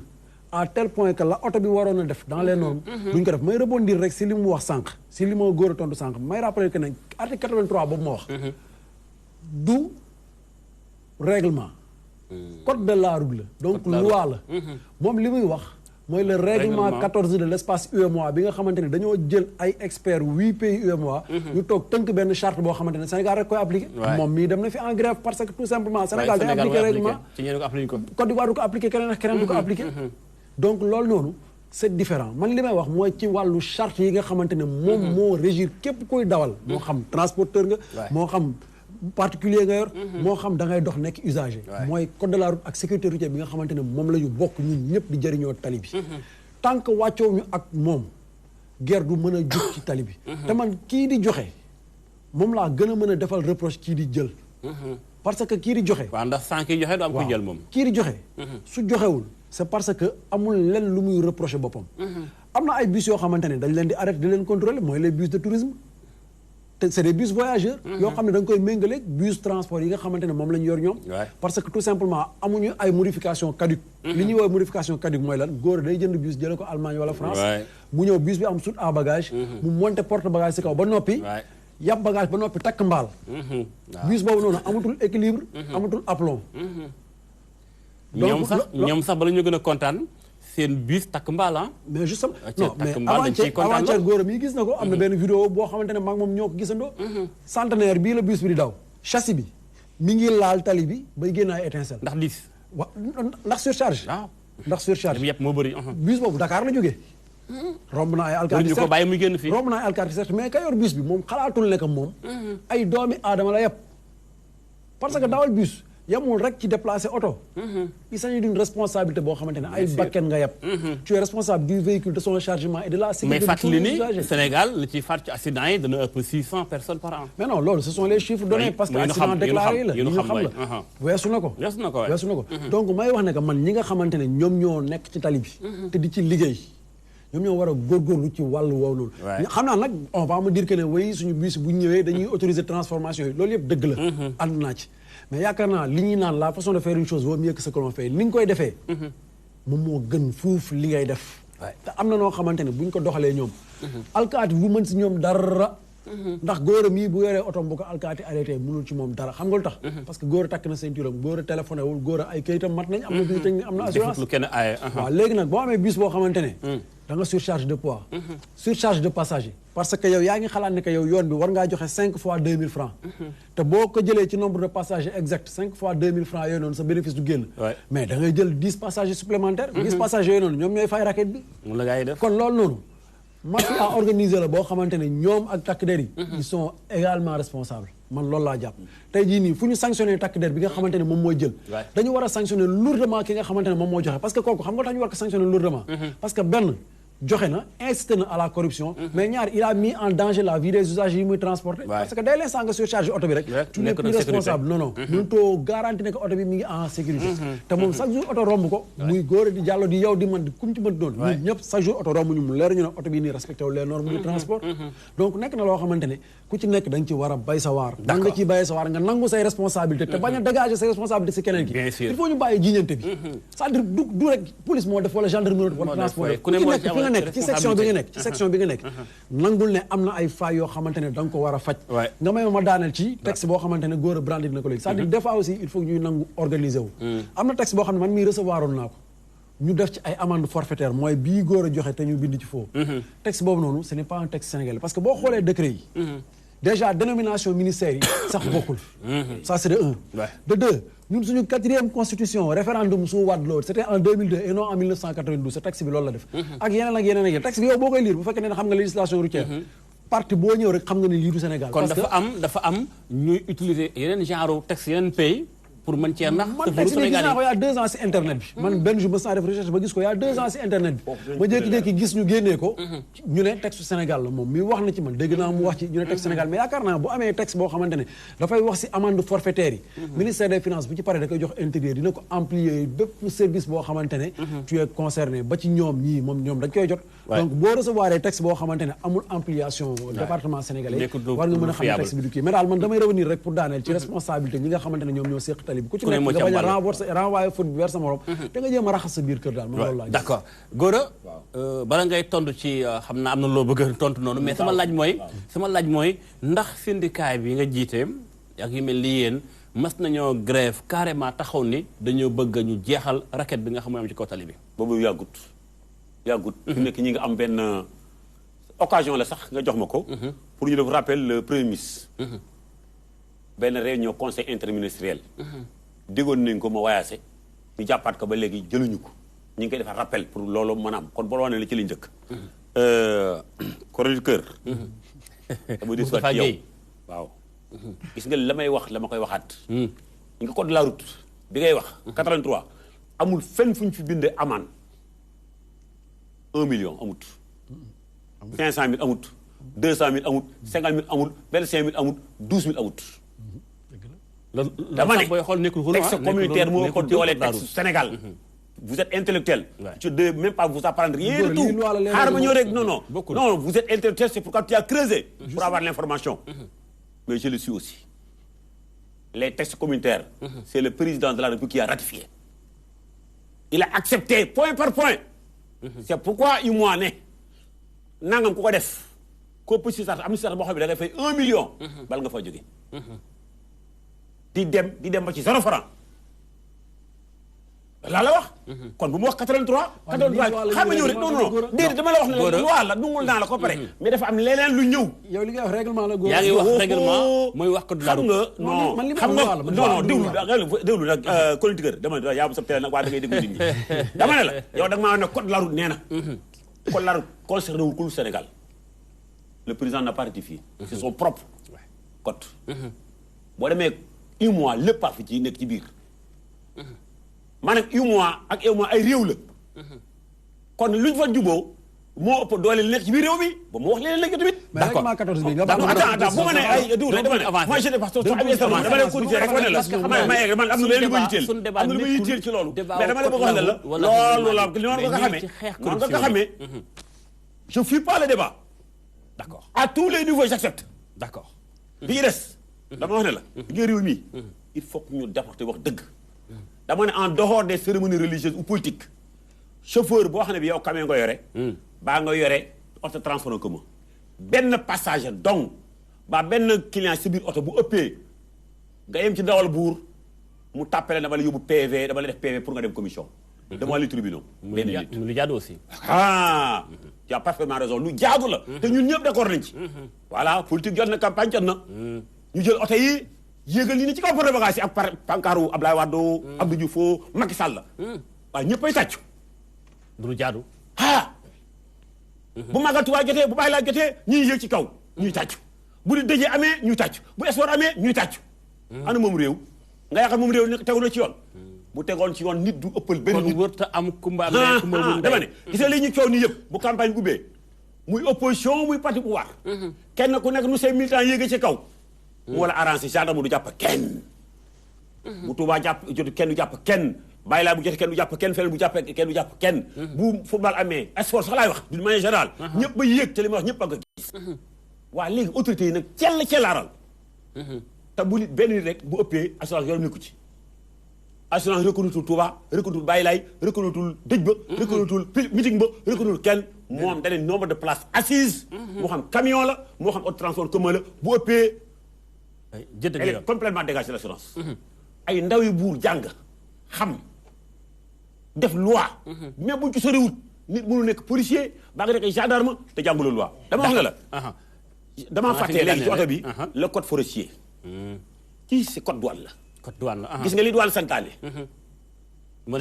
à tel point que la oto bi waroon a def dans les normes. duñ ko def may rebondir rek si li mu wax sànq si li ma góor a tontu sànq may rappeler que ne article 83 boobu ma wax. du règlement. code de la route la. donc loi la. moom li muy wax. mooy le règlement 14 de l' espace UEMOA bi nga xamante ne dañoo jël ay experts 8 pays UEMOA. ñu toog tënk benn charte boo xamante ne Sénégal rek koy appliqué. moom mii dem na fi en grève parce que tout simplement. Sénégal day appliqué règlement Côte d'Ivoire du ko appliqué keneen ak keneen du ko appliqué. donc loolu noonu c' est différent man li may wax mooy ci wàllu charte yi nga xamante ne moom moo régir képp koy dawal. moo xam transporteur nga. moo xam particulier nga yor. moo xam da ngay dox nekk usager. mooy code de la route ak sécurité routière bi nga xamante ne moom la ñu bokk ñun ñëpp di jëriñoo tali bi. tant que wàccoo ñu ak moom guerre du mën a jóg ci tali bi. te man kii di joxe moom laa gën a mën a defal reproche kii di jël. parce que kii di joxe. waaw ndax sans kii joxe du am kuy jël moom. kii di joxe. su joxewul c' est parce que amul lenn lu muy reproché boppam. am na ay bus yoo xamante ne dañ leen di arrêté di leen contrôler mooy les bus de tourisme. te c' est des bus voyageurs. yoo xam ne da nga koy méngaleeg bus transport yi nga xamante ne moom la ñu yor ñoom. parce que tout simplement amuñu ay modification caduque. li ñuy woowee modification caduque mooy lan góor day jënd bus jëlee ko Allemagne wala France. mu ñëw bus bi am soute à bagage. mu monté porte bagage si kaw ba noppi. yàpp bagage ba noppi takk mbaal. bus boobu noonu amatul équilibre. amatul aplomb. ñoom sax bala ñu gën a kontaan. seen bus takk mbaal mais justement non mais avant-hier góoram yi gis na ko am na benn vidéo boo xamante ne maag moom ñoo ko gisandoo. centenaire bii la bus bi di daw châssis bi mi ngi laal tali bi bay génn ay étincelle. ndax diis. ndax surcharge. ndax surcharge yëpp moo bëri. bus boobu Dakar la jógee. romb na ay alkaati ñu ko bàyyi muy génn fii. romb na ay alkaati certes mais ka yor bus bi moom xalaatul ne que moom. ay doomi aadama la yëpp. parce que dawal bus. yamul rek ci déplacer oto. il s'agit d'une responsabilité boo xamante ne ay bakken nga yeb. tu es responsable du véhicule de son chargement et de la sécurité. mais fàttali ni Sénégal li ci faat ci accident yi dana ëpp 600 personnes par an. mais non loolu ce sont les chiffres donnés parce que accident déclaré la ñu xam la weesu na ko. weesu na ko donc may wax ne que man ñi nga xamante ne ñoom ñoo nekk ci tali bi. te di ci liggéey ñoom ñoo war a góorgóorlu ci wàllu woowu loolu. xam naa nag on va me dire que ne way suñu bus bu ñëwee dañuy autoriser transformation yi loolu yëpp dëgg la. ànd naa ci. mais yaakaar naa li ñuy naan la façon de faire une chose vaut mieux que ce que l'on fait ni nga koy defee. moom moo gën fuuf li ngay def. te am na noo xamante ne buñ ko doxalee ñoom. alkaati bu mën si ñoom dara. ndax góor a mii bu yoree oto bu ko alkaati arrêté mënul ci moom dara xam nga lu tax. parce que góor a takk na ceinture am góor a téléphoné wul góor a ay kayitam mat nañ. am na bii technique am na assurance. waaw léegi nag boo amee bus boo xamante ne. da nga surcharge de poids. surcharge de passager. parce que yow yaa ngi xalaat ne que yow yoon bi war ngaa joxe 5 fois 2000 francs. te boo ko jëlee ci nombre de passagers exact 5 fois 2000 francs yooyu noonu sa bénéfice du génn. mais da ngay jël 10 passagers supplémentaires. 10 passagers yooyu noonu ñoom ñooy fay raquette bi. kon loolu noonu. marché à organiser la boo xamante ne ñoom ak takk der yi. ils sont également responsables. man loolu laa jàpp tey jii nii fu ñu sanctionné takk der bi nga xamante ne moom mooy jël. dañu war a sanctionné lourdement ki nga xamante ne moom moo joxe parce que kooku xam nga tax ñu war ko sanctionné lourdement. parce que benn joxe na incité na à la corruption. mais ñaar il a mis en danger la vie des usagers yi muy transporté. parce que dès l'instant nga surcharge oto bi rek. tu n'es plus responsable non non. mënutoo garanti ne que oto bi mi ngi en sécurité. te moom chaque jour oto romb ko. muy góor di jàllo di yow di man di kum ci mën doon. ñun ñëpp chaque jour oto romb ñu mu leer ñu ne oto bi nii respecté wu les normes de transport. donc nekk na loo xamante ne ku ci nekk da nga ci war a bay sa waar. da nga ciy bayee sa waar nga nangu say responsabilité te bañ a dégager say responsabilité si keneen ki. il faut ñu bàyyi jiñante bi. c'est-à-dire du rek police moo def wala gendarmerie wala transport nekk ci section bi nga nekk ci section bi nga nekk nangul ne am na ay failles yoo xamante ne da nga ko war a faj nga may ma daaneel ci texte boo xamante ne góor a brandi na ko léegi c'est-à-dire des fois aussi il faut que ñuy nangu organiser wu am na texte boo xam ne man mii recevoir oon naa ko ñu def ci ay amende forfaitaire mooy bii góor a joxe te ñu bind ci foofu texte boobu noonu ce n'est pas un texte sénégalais parce que boo xoolee décret yi déjà dénomination ministère yi sax bokkul ça c'est de un de deux ñun suñu 4e constitution référendum su Wade loolu c'était en 2002 et non en 1992 ce texte bi loolu la def ak yeneen ak yeneen ak yeneen texte bi yow boo koy lire bu fekkee ne xam nga législation routière parti boo ñëw rek xam nga ne lii du Sénégal kon dafa am ñuy utiliser yeneen genre texte yeneen pays pour mën cee nax. man texte bi gis naa ko y a 2 ans si internet bi. man benn jour ma saa def recherche ba gis ko y a 2 ans si internet bi. ma jékki-jékki gis ñu génnee ko. ñu ne texte Sénégal la moom mi wax na ci man dégg naa mu wax ci ñu ne texte Sénégal mais yaakaar naa bu amee texte boo xamante ne dafay wax si amende forfaitaire yi. ministère des finances bu ci paree da koy jox intérieur dina ko amplier bépp service boo xamante ne. tu es concerné ba ci ñoom ñii moom ñoom dañ koy jot. donc boo recevoir texte boo xamante ne amul ampliation département sénégalais war nga mën a xam ne texte bi du kii mais daal man damay revenir rek pour daaneel ci responsabilité ñi nga xamante ne ñoom ñoo séq tali bi ku ci nekk nga bañ a renvoyer faute bi vers sa morom da nga jéem a raxas sa biir kër daal man loolu laa d'accord Gora bala ngay tontu ci xam naa am na loo bëgg a tontu noonu mais sama laaj mooy ndax syndicat bi nga jiite ak yu mel ni yéen mas nañoo grève carrément taxaw ni dañoo bëgg ñu jeexal raquette bi nga xam mooy am ci kaw tali bi boobu yàggut fi nekk ñi nga am benn occasion la sax nga jox ma ko pour ñu def rappel le premier ministre benn réunion conseil interministériel déggoon nañ ko ma wayaase ñu jàppaat ko ba léegi jëluñu ko ñu ngi koy defar rappel pour loolu mën a am kon boo wane la ci lañ njëkk chroniqueur dama di soit yow waaw gis nga la may wax la ma koy waxaat ñi nga code de la route bi ngay wax 83 amul fenn fu ñu fi bindee amende 1 million amut 500 000 amut 200 000 amut 50 000 amut 25 000 amut 12 000 amut dama ne texte communautaire moo ko doole texte Sénégal vous êtes intellectuel je ne devais même pas vous apprendre rien du tout xaaral ma ñëw rek non vous êtes intellectuel c'est pourquoi tu as creusé pour avoir l'information mais je le suis aussi les textes communautaires c'est le président de la République qui a ratifié il a accepté point par point c'est pourquoi il m'a ne nangam ku ko def ko petit sart am sart boo xam ne da ngay fay 1 million bal nga fa jóge di dem ba ci 0 franc laa la wax kon bu mu wax 83 xam nga ñëw rek non déedéet dama la wax ne loi la dungul naa la ko pare mais dafa am leneen lu ñëw yow li ngay wax règlement la yaa ngi wax règlement mooy wax ko du la xam nga non déglu nag chroniqueur dama ne yaa am sa télé nag waa da ngay déglu nit ñi dama ne la yow da nga maa ne code de la route nee na code de la route concerné wul ku Sénégal le président n'a pas ratifié c'est son propre code boo demee UEMOA lépp a fi ci nekk ci biir maanaam UEMOA ak UEMOA ay réew la kon luñ fa juboo moo ëpp doole li nekk ci biir réew mi ba mu wax leneen léegi tamit. d'accord attends bu ma ne ay du dama ne moi je ne pas dama lay corriger rek wane la ma yegg man am na lu ma yitteel ci loolu mais dama la bëgg wax ne la loolu la li noonu nga ko xamee je fuis pas le débat d'accord à tous les niveaux j'accepte d'accord bi ci des dama wax ne la nga réew mi il faut que ñu déporter wax dëgg dama ne en dehors des cérémonies religieuses ou politiques chauffeur boo xam ne bi yow camion nga yore baa nga yore auto transport en commun benn passager donc ba benn client si biir oto bu ëppee nga yem ci dawal buur mu tàppale dama la yóbbu PV dama la def PV pour nga dem commission devant les tribunaux benn nit lu jaadu aussi tu as parfaitement raison lu jaadu la te ñun ñëpp d'accord nañ ci voilà politique jot na campagne jot na ñu jël oto yi yéegal ni ci kaw porte bagage yi ak pancaaru Abdoulaye Wade Abdou Diouf Macky Sall waaw ñëppay tàccu du jaadu bu Magal Tuubaa jotee bu Baay Laay jotee ñuy yéeg ci kaw ñuy tàccu bu di dëjee amee ñuy tàccu bu espoir amee ñuy tàccu ana moom réew nga yaakaar moom réew ne tegu na ci yoon bu tegoon ci yoon nit du ëppal benn nit kon wërta am kumba am kumba dama ne gis nga li ñu coow nii yëpp bu campagne ubbee muy opposition muy parti pouvoir kenn ku nekk nu say militants yéegee ci kaw mu wala arrangé gendarme du jàpp kenn bu Tuubaa jàpp jot kenn du jàpp kenn Baay Laay bu jotee kenn du jàpp kenn feneen bu jàppee kenn du jàpp kenn bu football amee sport sax laay wax d'une manière générale ñëpp ba yéeg te li ma wax ñëpp a nga gis waa léegi autorités yi nag cellaaral te bu nit benn nit rek bu ëppee assurance yorom nekku ci assurance reconnaître Touba reconnaître Baye Laye reconnaître dëj ba reconnaître meeting ba reconnaître kenn moom dañu nombre de places assises moo xam camion la moo xam auto transport commun la bu ëppee elle est complètement dégagée l'assurance ay ndaw yu buur jàng xam def loi mais buñ ci soriwut nit mënu nekk policier baa nga nekk ay gendarme te jànguloo loi dama wax ne la damaa fàttee léegi ci oto bi le code forestier kii c'est code douane la code douane la gis nga li douane santaane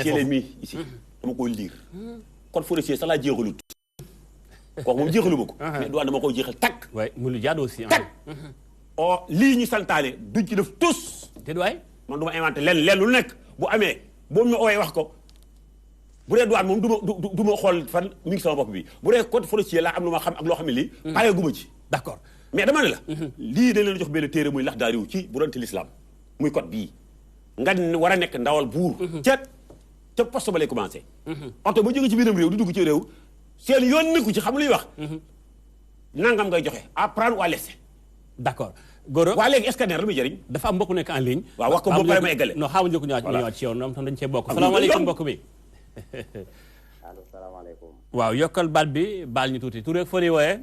ci leen mi ici dama koy lire code forestier sax laa jeexalut kooku moom jeexalu ma ko mais douane dama koy jeexal waay mu lu jaadu aussi lii ñu santaane duñ ci def tous te waay man du ma inventé lenn lu nekk bu amee boo ma ooyee wax ko bu dee douane moom du ma xool fan mi ngi sama bopp bi bu dee code forestier laa am lu ma xam ak loo xam ne lii paree guma ci d'accord mais dama ne la lii dañ leen jox benn téere muy lax daariw ci bu doon ci l'islam muy code bii nga war a nekk ndawal buur ca poste ba lay commencé oto ba jóge ci biiram réew di dugg ci réew seen yoon nekku ci xam luy wax nangam ngay joxe à prendre ou à laisser d'accord Gora waa léegi scanner lu muy jëriñ dafa am mbokk nekk en ligne waaw wax ko boo pare ma eggale non xaaral njëkk ñëwaat ci yow ñoom tam dañ cee bokk salaamaaleykum mbokk mi allo salaamaaleykum waaw yokkal baat bi baal ñu tuuti tur rek foo di wooyee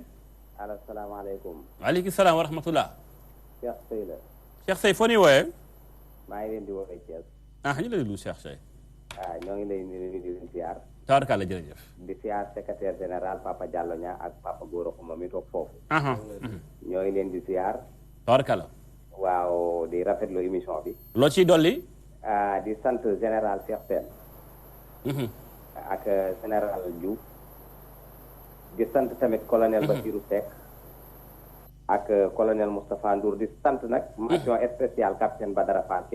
allo salaamaaleykum waaleykum salaam wa rahmatullah Cheikh Sey la Cheikh Sey foo di wooyee maa ngi leen di woowee Thiès ñu la déglu Cheikh Sey waaw ñoo ngi leen di leen siyaar tabarkàlla jërëjëf di siyaar secrétaire général Papa Diallo Niang ak Papa Gora Xuma mi toog foofu ñoo ngi leen di siyaar tabarkàlla waaw di rafetlu émission bi loo ciy dolli di sant général Cheikh Sène ak général Diouf di sant tamit colonel Bassirou Seck ak colonel Moustapha Ndour di sant nag mention spéciale capitaine Badara Fall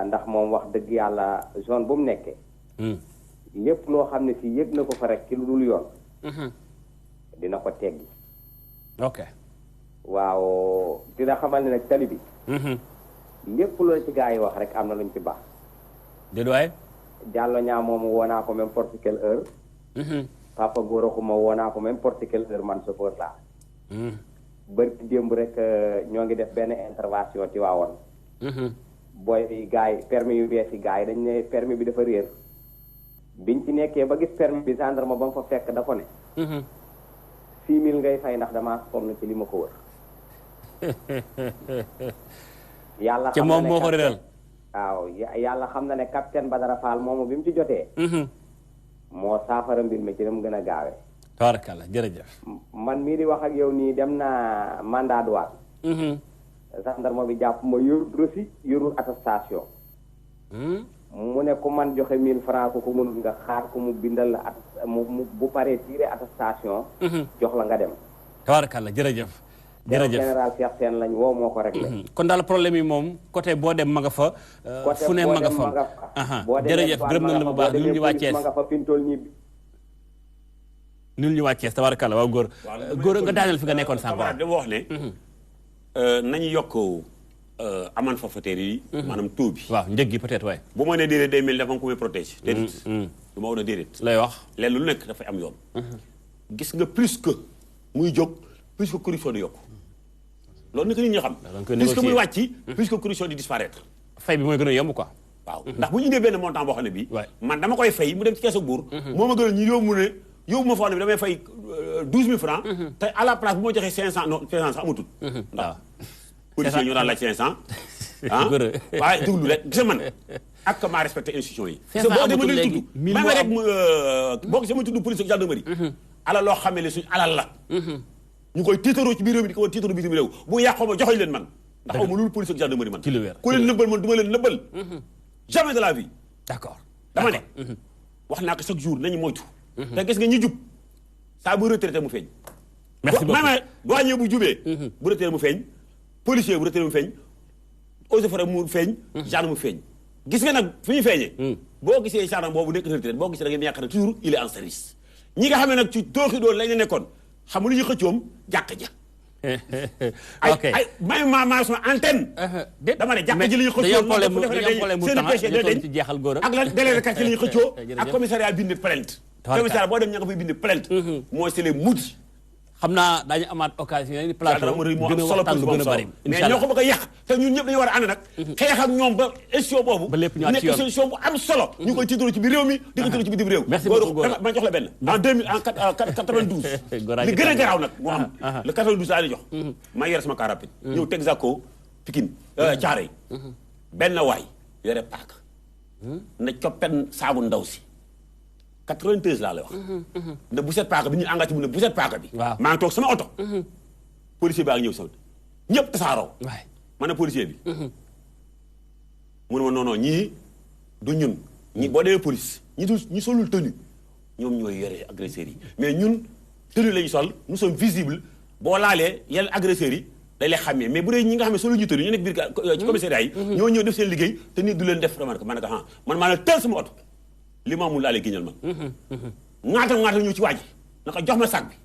ndax moom wax dëgg yàlla zone bu mu nekkee lépp loo xam ne si yëg na ko fa rek ci lu dul yoon dina ko teggi ok waaw dina xamal ne nag tali bi lépp loo ci gaa yi wax rek am na luñ ci baax déet waay Diallo Niang moomu woo naa ko n'importe quelle heure Papa Gora Xuma woo naa ko n'importe quelle heure man chauffeur laa bërki démb rek ñoo ngi def benn intervention ci waawoon booy gars yi permis yu bees yi gars yi dañ ne permis bi dafa réer biñ ci nekkee ba gis permis bi gendarme ba mu fa fekk da ko ne 6000 ngay fay ndax damaa sonn ci li ma ko wër yàlla xam na ne moo ko réeral waaw yàlla xam na ne capitaine Badara Fall moomu bi mu ci jotee moo saafara mbir mi ci dem gën a gaawee tabarakalla jërëjëf man mii di wax ak yow nii dem naa mandat douane gendarme bi jàpp ma yorul reçu yorul attestation mu ne ku man joxe 1000 francs ku ko mënul nga xaar ko mu bindal la mu bu paree tiré attestation jox la nga dem tabarakalla jërëjëf général Cheikh Sène lañ woo moo ko réglé kon daal problème yi moom côté boo dem ma nga fa fu ne ma nga fa jërëjëf gërëm na la bu baax nul ñu waa Thiès ma nga fa pintool ñi nul ñu waa Thiès tabarakalla waaw góor nga daaneel fi nga nekkoon sànq dama wax ne nañu yokk amende forfaitaire yi maanaam taux bi waaw njëg gi peut-être waaye bu ma nee déedéet day mel dafa am ku may protéger déedéet du ma war a déedéet lay wax leen lu nekk dafay am yoon gis nga plus que muy jóg plus que corruption di yokk loolu nit ñi xam plus que muy wàcc plus que corruption di disparaître fay bi mooy gën a yomb quoi waaw ndax bu ñu indee benn montant boo xam ne bii man dama koy fay mu dem ci keesu buur moo ma gën a ñu yóbbu ne yóbbu ma foo xam ne bi damay fay 12000 francs te à la place bu ma joxee 500 non 500 sax amatul ndax policiers ñoo daan laaj 500 waaye déglu rek gis man ak maa respecté institution yi boo dema leen tudd même rek boo gisee ma tudd police ak gendarmerie alal loo xam ne suñu alal la ñu koy tiitaroo ci biir réew mi di ko woon tiitaroo bitim réew bu yàqoo ma joxoñ leen man ndax aw ma loolu police ak gendarmerie man ku leen nëbbal man du ma leen nëbbal jamais de la vie d'accord dama ne wax naa ko chaque jour nañu moytu te gis nga ñi jub saa bu retraité mu feeñ merci beaucoup même douanier bu jubee bu retraité mu feeñ policier bu retraité mu feeñ eaux et forêts mu feeñ gendarme mu feeñ gis nga nag fi ñu feeñee boo gisee gendarme boobu nekk retraité boo gisee da ngeen yaakaar ne toujours il est en service ñi nga xam ne nag ci tooxi doon lañ nekkoon xam nga lu ñu xëccoom jàkk ja ay maa sama antenne dama ne jàkk ji la ñu xëccoo ak la délégué de quartier la ñu xëccoo ak commissariat bind plainte commissariat boo dem ña nga fay bind plainte mooy c'est les mouti xam naa daañu amaat occasion yi plateau gën a waxtaan lu gën a bari mais ñoo ko bëgg a yàq te ñun ñëpp dañu war a ànd nag xeex ak ñoom ba émission boobu ba lépp ñëwaat ci yoon nekk solution bu am solo ñu koy tiitaroo ci biir réew mi di ko tiitaroo ci bitim réew merci beaucoup ma jox la benn en 92 li gën a garaaw nag moo am le 92 laa di jox maa yore sama car rapide ñëw Texaco Pikine Thiaroye benn waay yore paaka na coppen saabu ndaw si 93 laa lay wax. ne bu set paaka bi ñu engagé mu ne bu set paaka bi. waaw maa ngi toog sama oto. policier baa ngi ñëw sama ñëpp tasaaroo. waay ma ne policier bi. mu ne ma non non ñii du ñun. ñi boo demee police ñi solul tenue ñoom ñooy yore agresseurs yi mais ñun tenue la ñu sol nous sommes visibles boo laalee yenn agresseurs yi day lay xàmmee mais bu dee ñi nga xam ne solo jiital ñu nekk biir ci commissariat yi ñoo ñëw def seen liggéey te nit du leen def remarque man naka man maa la teel sama oto li ma amul laa lay génnal man ŋaatal ñëw ci waa ji naka jox ma sac bi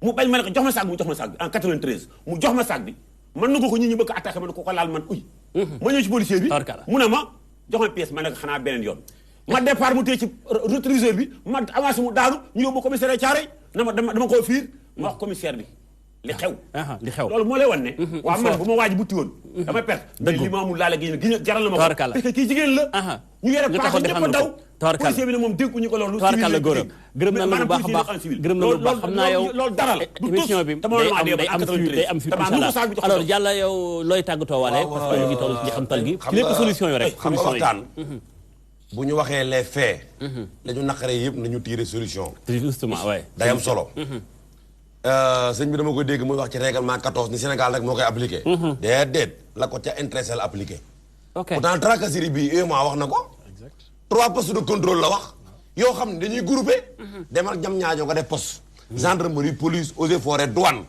mu bañ ma ne ko jox ma sac bi mu jox ma sac bi en 93 mu jox ma sac bi man na ko ñi ñu bëgg attaqué ma ne ko laal man uy ma ñëw ci policier bi mu ne ma jox ma pièce ma ne ko xanaa beneen yoon ma départ mu téye ci rétroviseur bi ma avancé mu daanu ñu yóbbu commissariat Thiaroye na ma dama koo fiir ma wax commissaire bi li xew loolu moo lay wan ne waaw man bu ma waaj butti woon dama perte mais li ma amul laale gi jaral na ma ko parce que kii jigéen la ñu yore paaka ñëpp daw policier bi ne moom déggu ñu ko loolu tawarkalla góor gërëm na la bu baax a baax gërëm na la bu baax xam naa yow loolu dara la émission bi day am suite inchallah alors Diallo yow looy tàggatoo waale parce que ñu ngi toll ci xamtal gi ci lépp solution yi rek xam nga waxtaan bu ñu waxee les faits la ñu naqaree yëpp nañu tirer solution justement ouais day am solo sëñ bi dama koy dégg muy wax ci règlement 14 ni Sénégal rek moo koy appliqué déedéet la ko ca intéressé la appliqué pourtant tracasserie bi UEMOA wax na ko 3 postes de contrôle la wax yoo xam ne dañuy groupé demal jam ñaajo nga def poste gendarmerie police eaux et forêts douane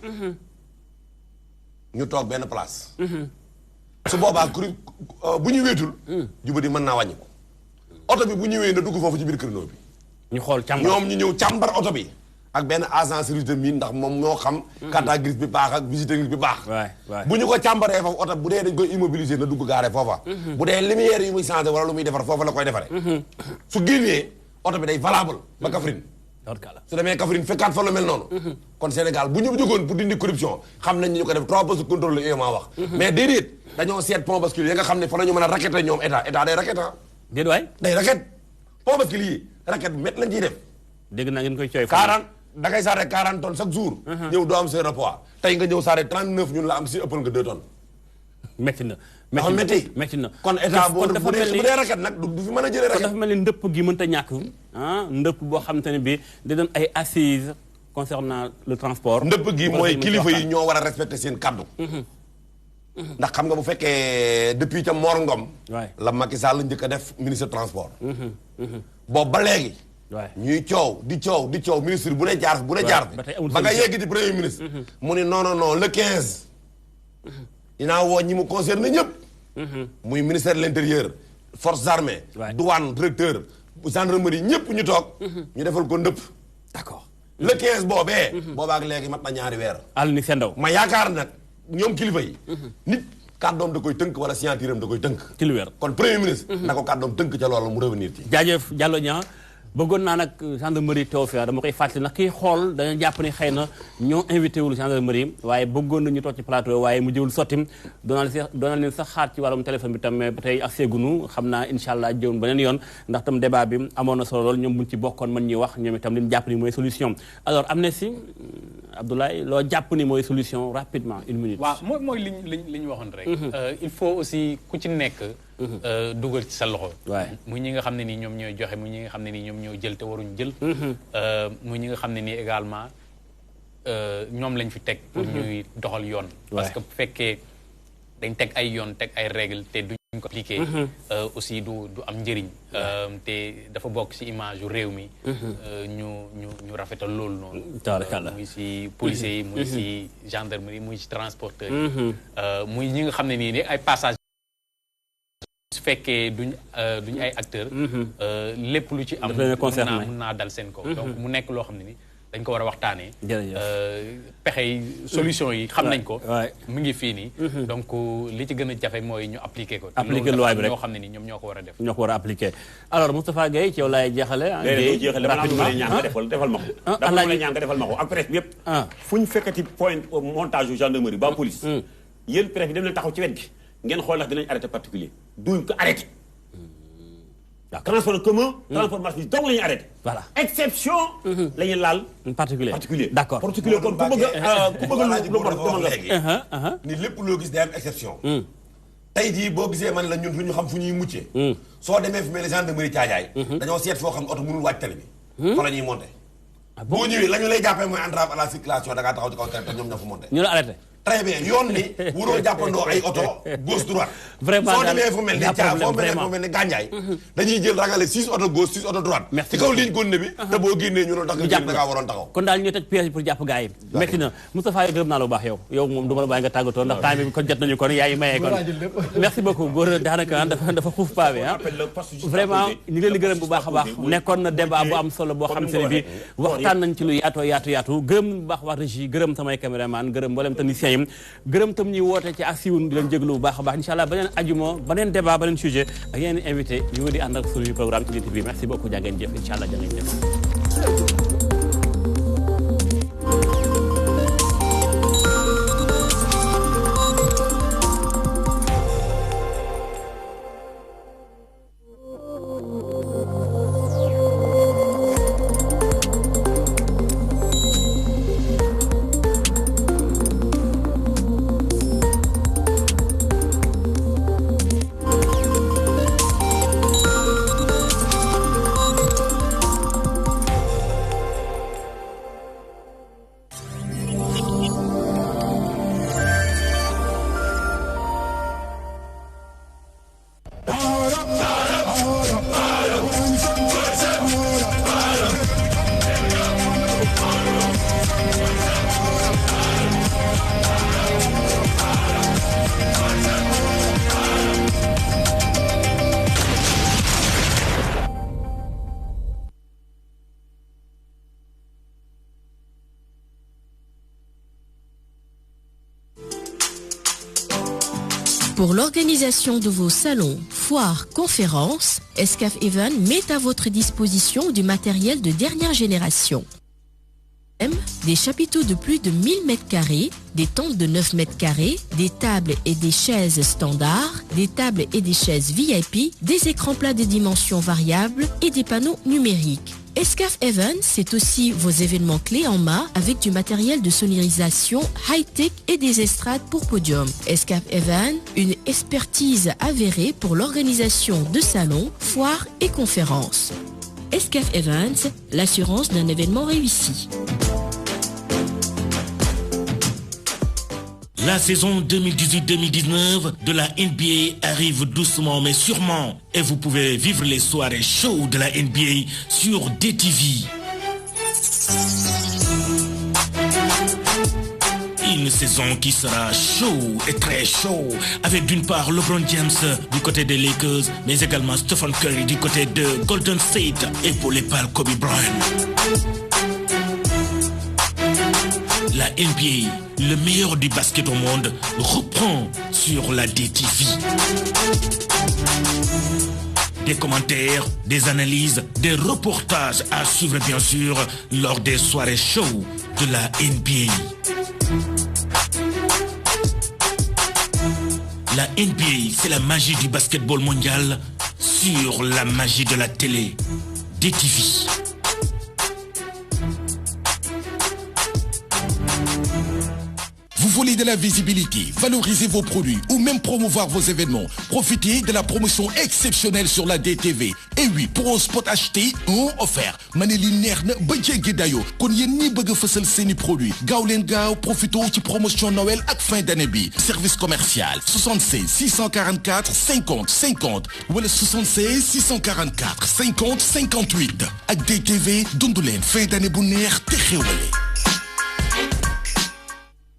ñu toog benn place su boobaa bu ñu wéetul jubadi mën naa wàññi ko oto bi bu ñëwee na dugg foofu ci biir créneau bi ñu xool càmbar ñoom ñu ñëw càmbar oto bi ak benn agent service de mine ndax moom moo xam carte grise bi baax ak visite technique bi baax bu ñu ko càmbaree foofu oto bu dee dañ koy immobiliser na dugg gaare foofa bu dee lumière yi muy changé wala lu muy defar foofa la koy defaree su génnee oto bi day valable ba Kaffrine su demee Kaffrine fekkaat fa lu mel noonu kon Sénégal bu ñu jógoon pour dindi corruption xam nañ ñu ko def 3 postes de contrôle la UEMOA wax mais déedéet dañoo seet pont bascule yi nga xam ne fa la ñu mën a raqueter ñoom état day raquette déet waay day raquette pont bascule yi raquette bu métti lañ ciy def dégg naa ngeen koy cooy 40 da ngay saare 40 tonnes chaque jour ñëw doo am seen poids tey nga ñëw saare 39 ñun la am si ëppal nga 2 tonnes métti na métti na kon état bu dee raquette nag du fi mën a jëlee raquette dafa mel ni ndëpp gi mënta ñàkk ndëpp boo xam te ne bi di doon ay assises concernant le transport ndëpp gi mooy kilifa yi ñoo war a respecter seen kaddu ndax xam nga bu fekkee depuis ca Mor Ngom la Macky Sall njëkk a def ministre transport boobu ba léegi ñuy coow di coow ministre bu ne jaar ba nga yegg ci premier ministre mu ne non le 15 dinaa woo ñi mu concerne ñëpp muy ministère de l'intérieur forces armées douane directeur gendarmerie ñëpp ñu toog ñu defal ko ndëpp d'accord le 15 boobaak léegi mat na ñaari weer àll ni seen ndaw ma yaakaar nag ñoom kilifa yi nit kàddoom da koy tënk wala signature am da koy tënk ci lu wér kon premier ministre na ko kàddoom tënk ca loolu mu revenir ci jaajëf Diallo Niang bëggoon naa nag gendarmerie teew fi dama koy fàttali nag kii xool dañu jàpp ni xëy na ñoo invité wul gendarmerie waaye bëggoon nañu toog ci plateau waaye mu jëwul sottim doonal leen sax xaar ci wàllum téléphone bi tam mais ba tey ak seegunu xam naa incha allah jëwun beneen yoon ndax tam débat bi amoon na solo lool ñoom buñ ci bokkoon mën ñuy wax ñoom itam li ñu jàpp ni mooy solution alors Amnesty Abdoulaye loo jàpp ni mooy solution rapidement 1 minute waaw mooy li ñu waxoon rek il faut aussi ku ci nekk dugal ci sa loxo muy ñi nga xam ne nii ñoom ñooy joxe muy ñi nga xam ne nii ñoom ñoo jël te waruñ jël muy ñi nga xam ne nii également ñoom lañ fi teg pour ñuy doxal yoon parce que bu fekkee dañ teg ay yoon teg ay règles te duñ ko appliqué aussi du am njëriñ te dafa bokk ci image yu réew mi ñu rafetal loolu noonu muy ci policiers yi muy ci gendarmerie muy ci transporteurs yi muy ñi nga xam ne nii ay passage su fekkee duñ ay acteurs lépp lu ci am mën naa dal seen kaw donc mu nekk loo xam ne ni dañ ko war a waxtaanee pexe yi solution yi xam nañ ko mu ngi fii nii donc li ci gën a jafe mooy ñu appliquer ko appliquer loi bi rek ñoo xam ne ni ñoom ñoo ko war a def ñoo ko war a appliquer alors Moustapha Gueye ci yow laay jeexale rapidement ñaan nga defal ma ko dama la ñaan nga defal ma ko ak presse bi yëpp fu ñu fekkati point montage yu gendarmerie ba police yéen presse bi dem leen taxaw ci wet gi ngeen xool ndax dinañ arrêté particulier duñ ko arrêté transport commun transport marchandise donc la ñuy arrêté voilà exception la ñuy laal particulier d'accord particulier kon ku bëgg lu bon léegi ni lépp loo gis day am exception tey jii boo gisee man la ñun fu ñu xam fu ñuy muccee soo demee fu mel ni gendarmerie Caajaay dañoo seet foo xam ne oto mënul wàcc tali bi fa la ñuy monté boo ñëwee la ñu lay jàppee mooy entrave à la circulation da ngaa taxaw ci kaw tali te ñoom ñoo fa monté ñu la arrêté très bien yoon ni wuroo jàppandoo ay oto gauche droite. vraiment soo demee fu mel ni Thiam foo mel ni Gandiaye. dañuy jël rangale 6 oto gauche 6 oto droite. merci ci kaw ligne continue bi. te boo génnee ñu doon tax nga génn da ngaa waroon taxaw. kon daal ñu tëj piège pour jàpp gars yi. métti na Moustapha yow gërëm naa la bu baax yow moom du ma la bàyyi nga tàggatoo ndax temps bi kon jot nañu kon yaa ngi mayee kon. merci beaucoup góor daanaka dafa xuuf paa bi vraiment ñu ngi leen di gërëm bu baax a baax nekkoon na débat bu am solo boo xam ne bi waxtaan nañ ci lu yaatu gërëm bu baax waa régie gërëm samay caméraman gërëm mboolem technicien yi gërëm tam ñuy woote ci archive di leen jéglu bu baax a baax inshallah beneen ajuma beneen débat beneen sujet ak yeneen invité ñu ngi di ànd ak suñu programme ci DTV merci beaucoup jaa ngeen jëf inshallah jaa ngeen jëf. Pour l'organisation de vos salons, foires, conférences, Escaf Event met à votre disposition du matériel de dernière génération. Des chapiteaux de plus de 1000 m², des tentes de 9 m², des tables et des chaises standards, des tables et des chaises VIP, des écrans plats de dimensions variables et des panneaux numériques. Escaf Event, c'est aussi vos événements clés en main avec du matériel de sonorisation high-tech et des estrades pour podium. Escaf Event, une expertise avérée pour l'organisation de salons, foires et conférences. Escaf Events, l'assurance d'un événement réussi. La saison 2018-2019 de la NBA arrive doucement mais sûrement et vous pouvez vivre les soirées chaudes de la NBA sur DTV. Une saison qui sera chaud et très chaud avec d'une part LeBron James du côté des Lakers mais également Stephen Curry du côté de Golden State et pour les pales Kobe Bryant. La NBA, le meilleur du basket au monde, reprend sur la DTV. Des commentaires, des analyses, des reportages à suivre bien sûr lors des soirées show de la NBA. La NBA, c'est la magie du basketball mondial sur la magie de la télé. DTV. Vous voulez de la visibilité, valoriser vos produits ou même promouvoir vos événements. Profitez de la promotion exceptionnelle sur la DTV. Et oui, pour un spot acheté, un offert. Maneli Nerne, Badjegi Dayo. Kon yen ni bëgg fësal seeni produit. Gaaw leen gaaw, profito ci promotion Noël ak fin d'année bi. Service commercial 76 644 50 50 wala 76 644 50 58. Ak DTV, dundu leen fin d'année bu neex te xewale.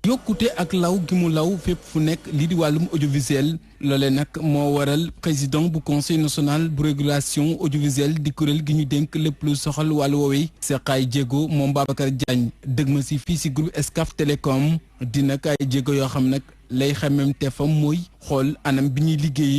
yokkute ak law gi mu law fépp fu nekk lii di wàllum audiovisuel loolee nag moo waral président bu conseil national bu régulation audiovisuelle di kuréel gi ñu dénk lépp lu soxal wàllu woowee Seqaay Jéego moom Babacar Diagne dëgg ma si fii si groupe Excaf Télécom dina kay jéego yoo xam nag lay xamem te fam mooy xool anam bi ñuy liggéey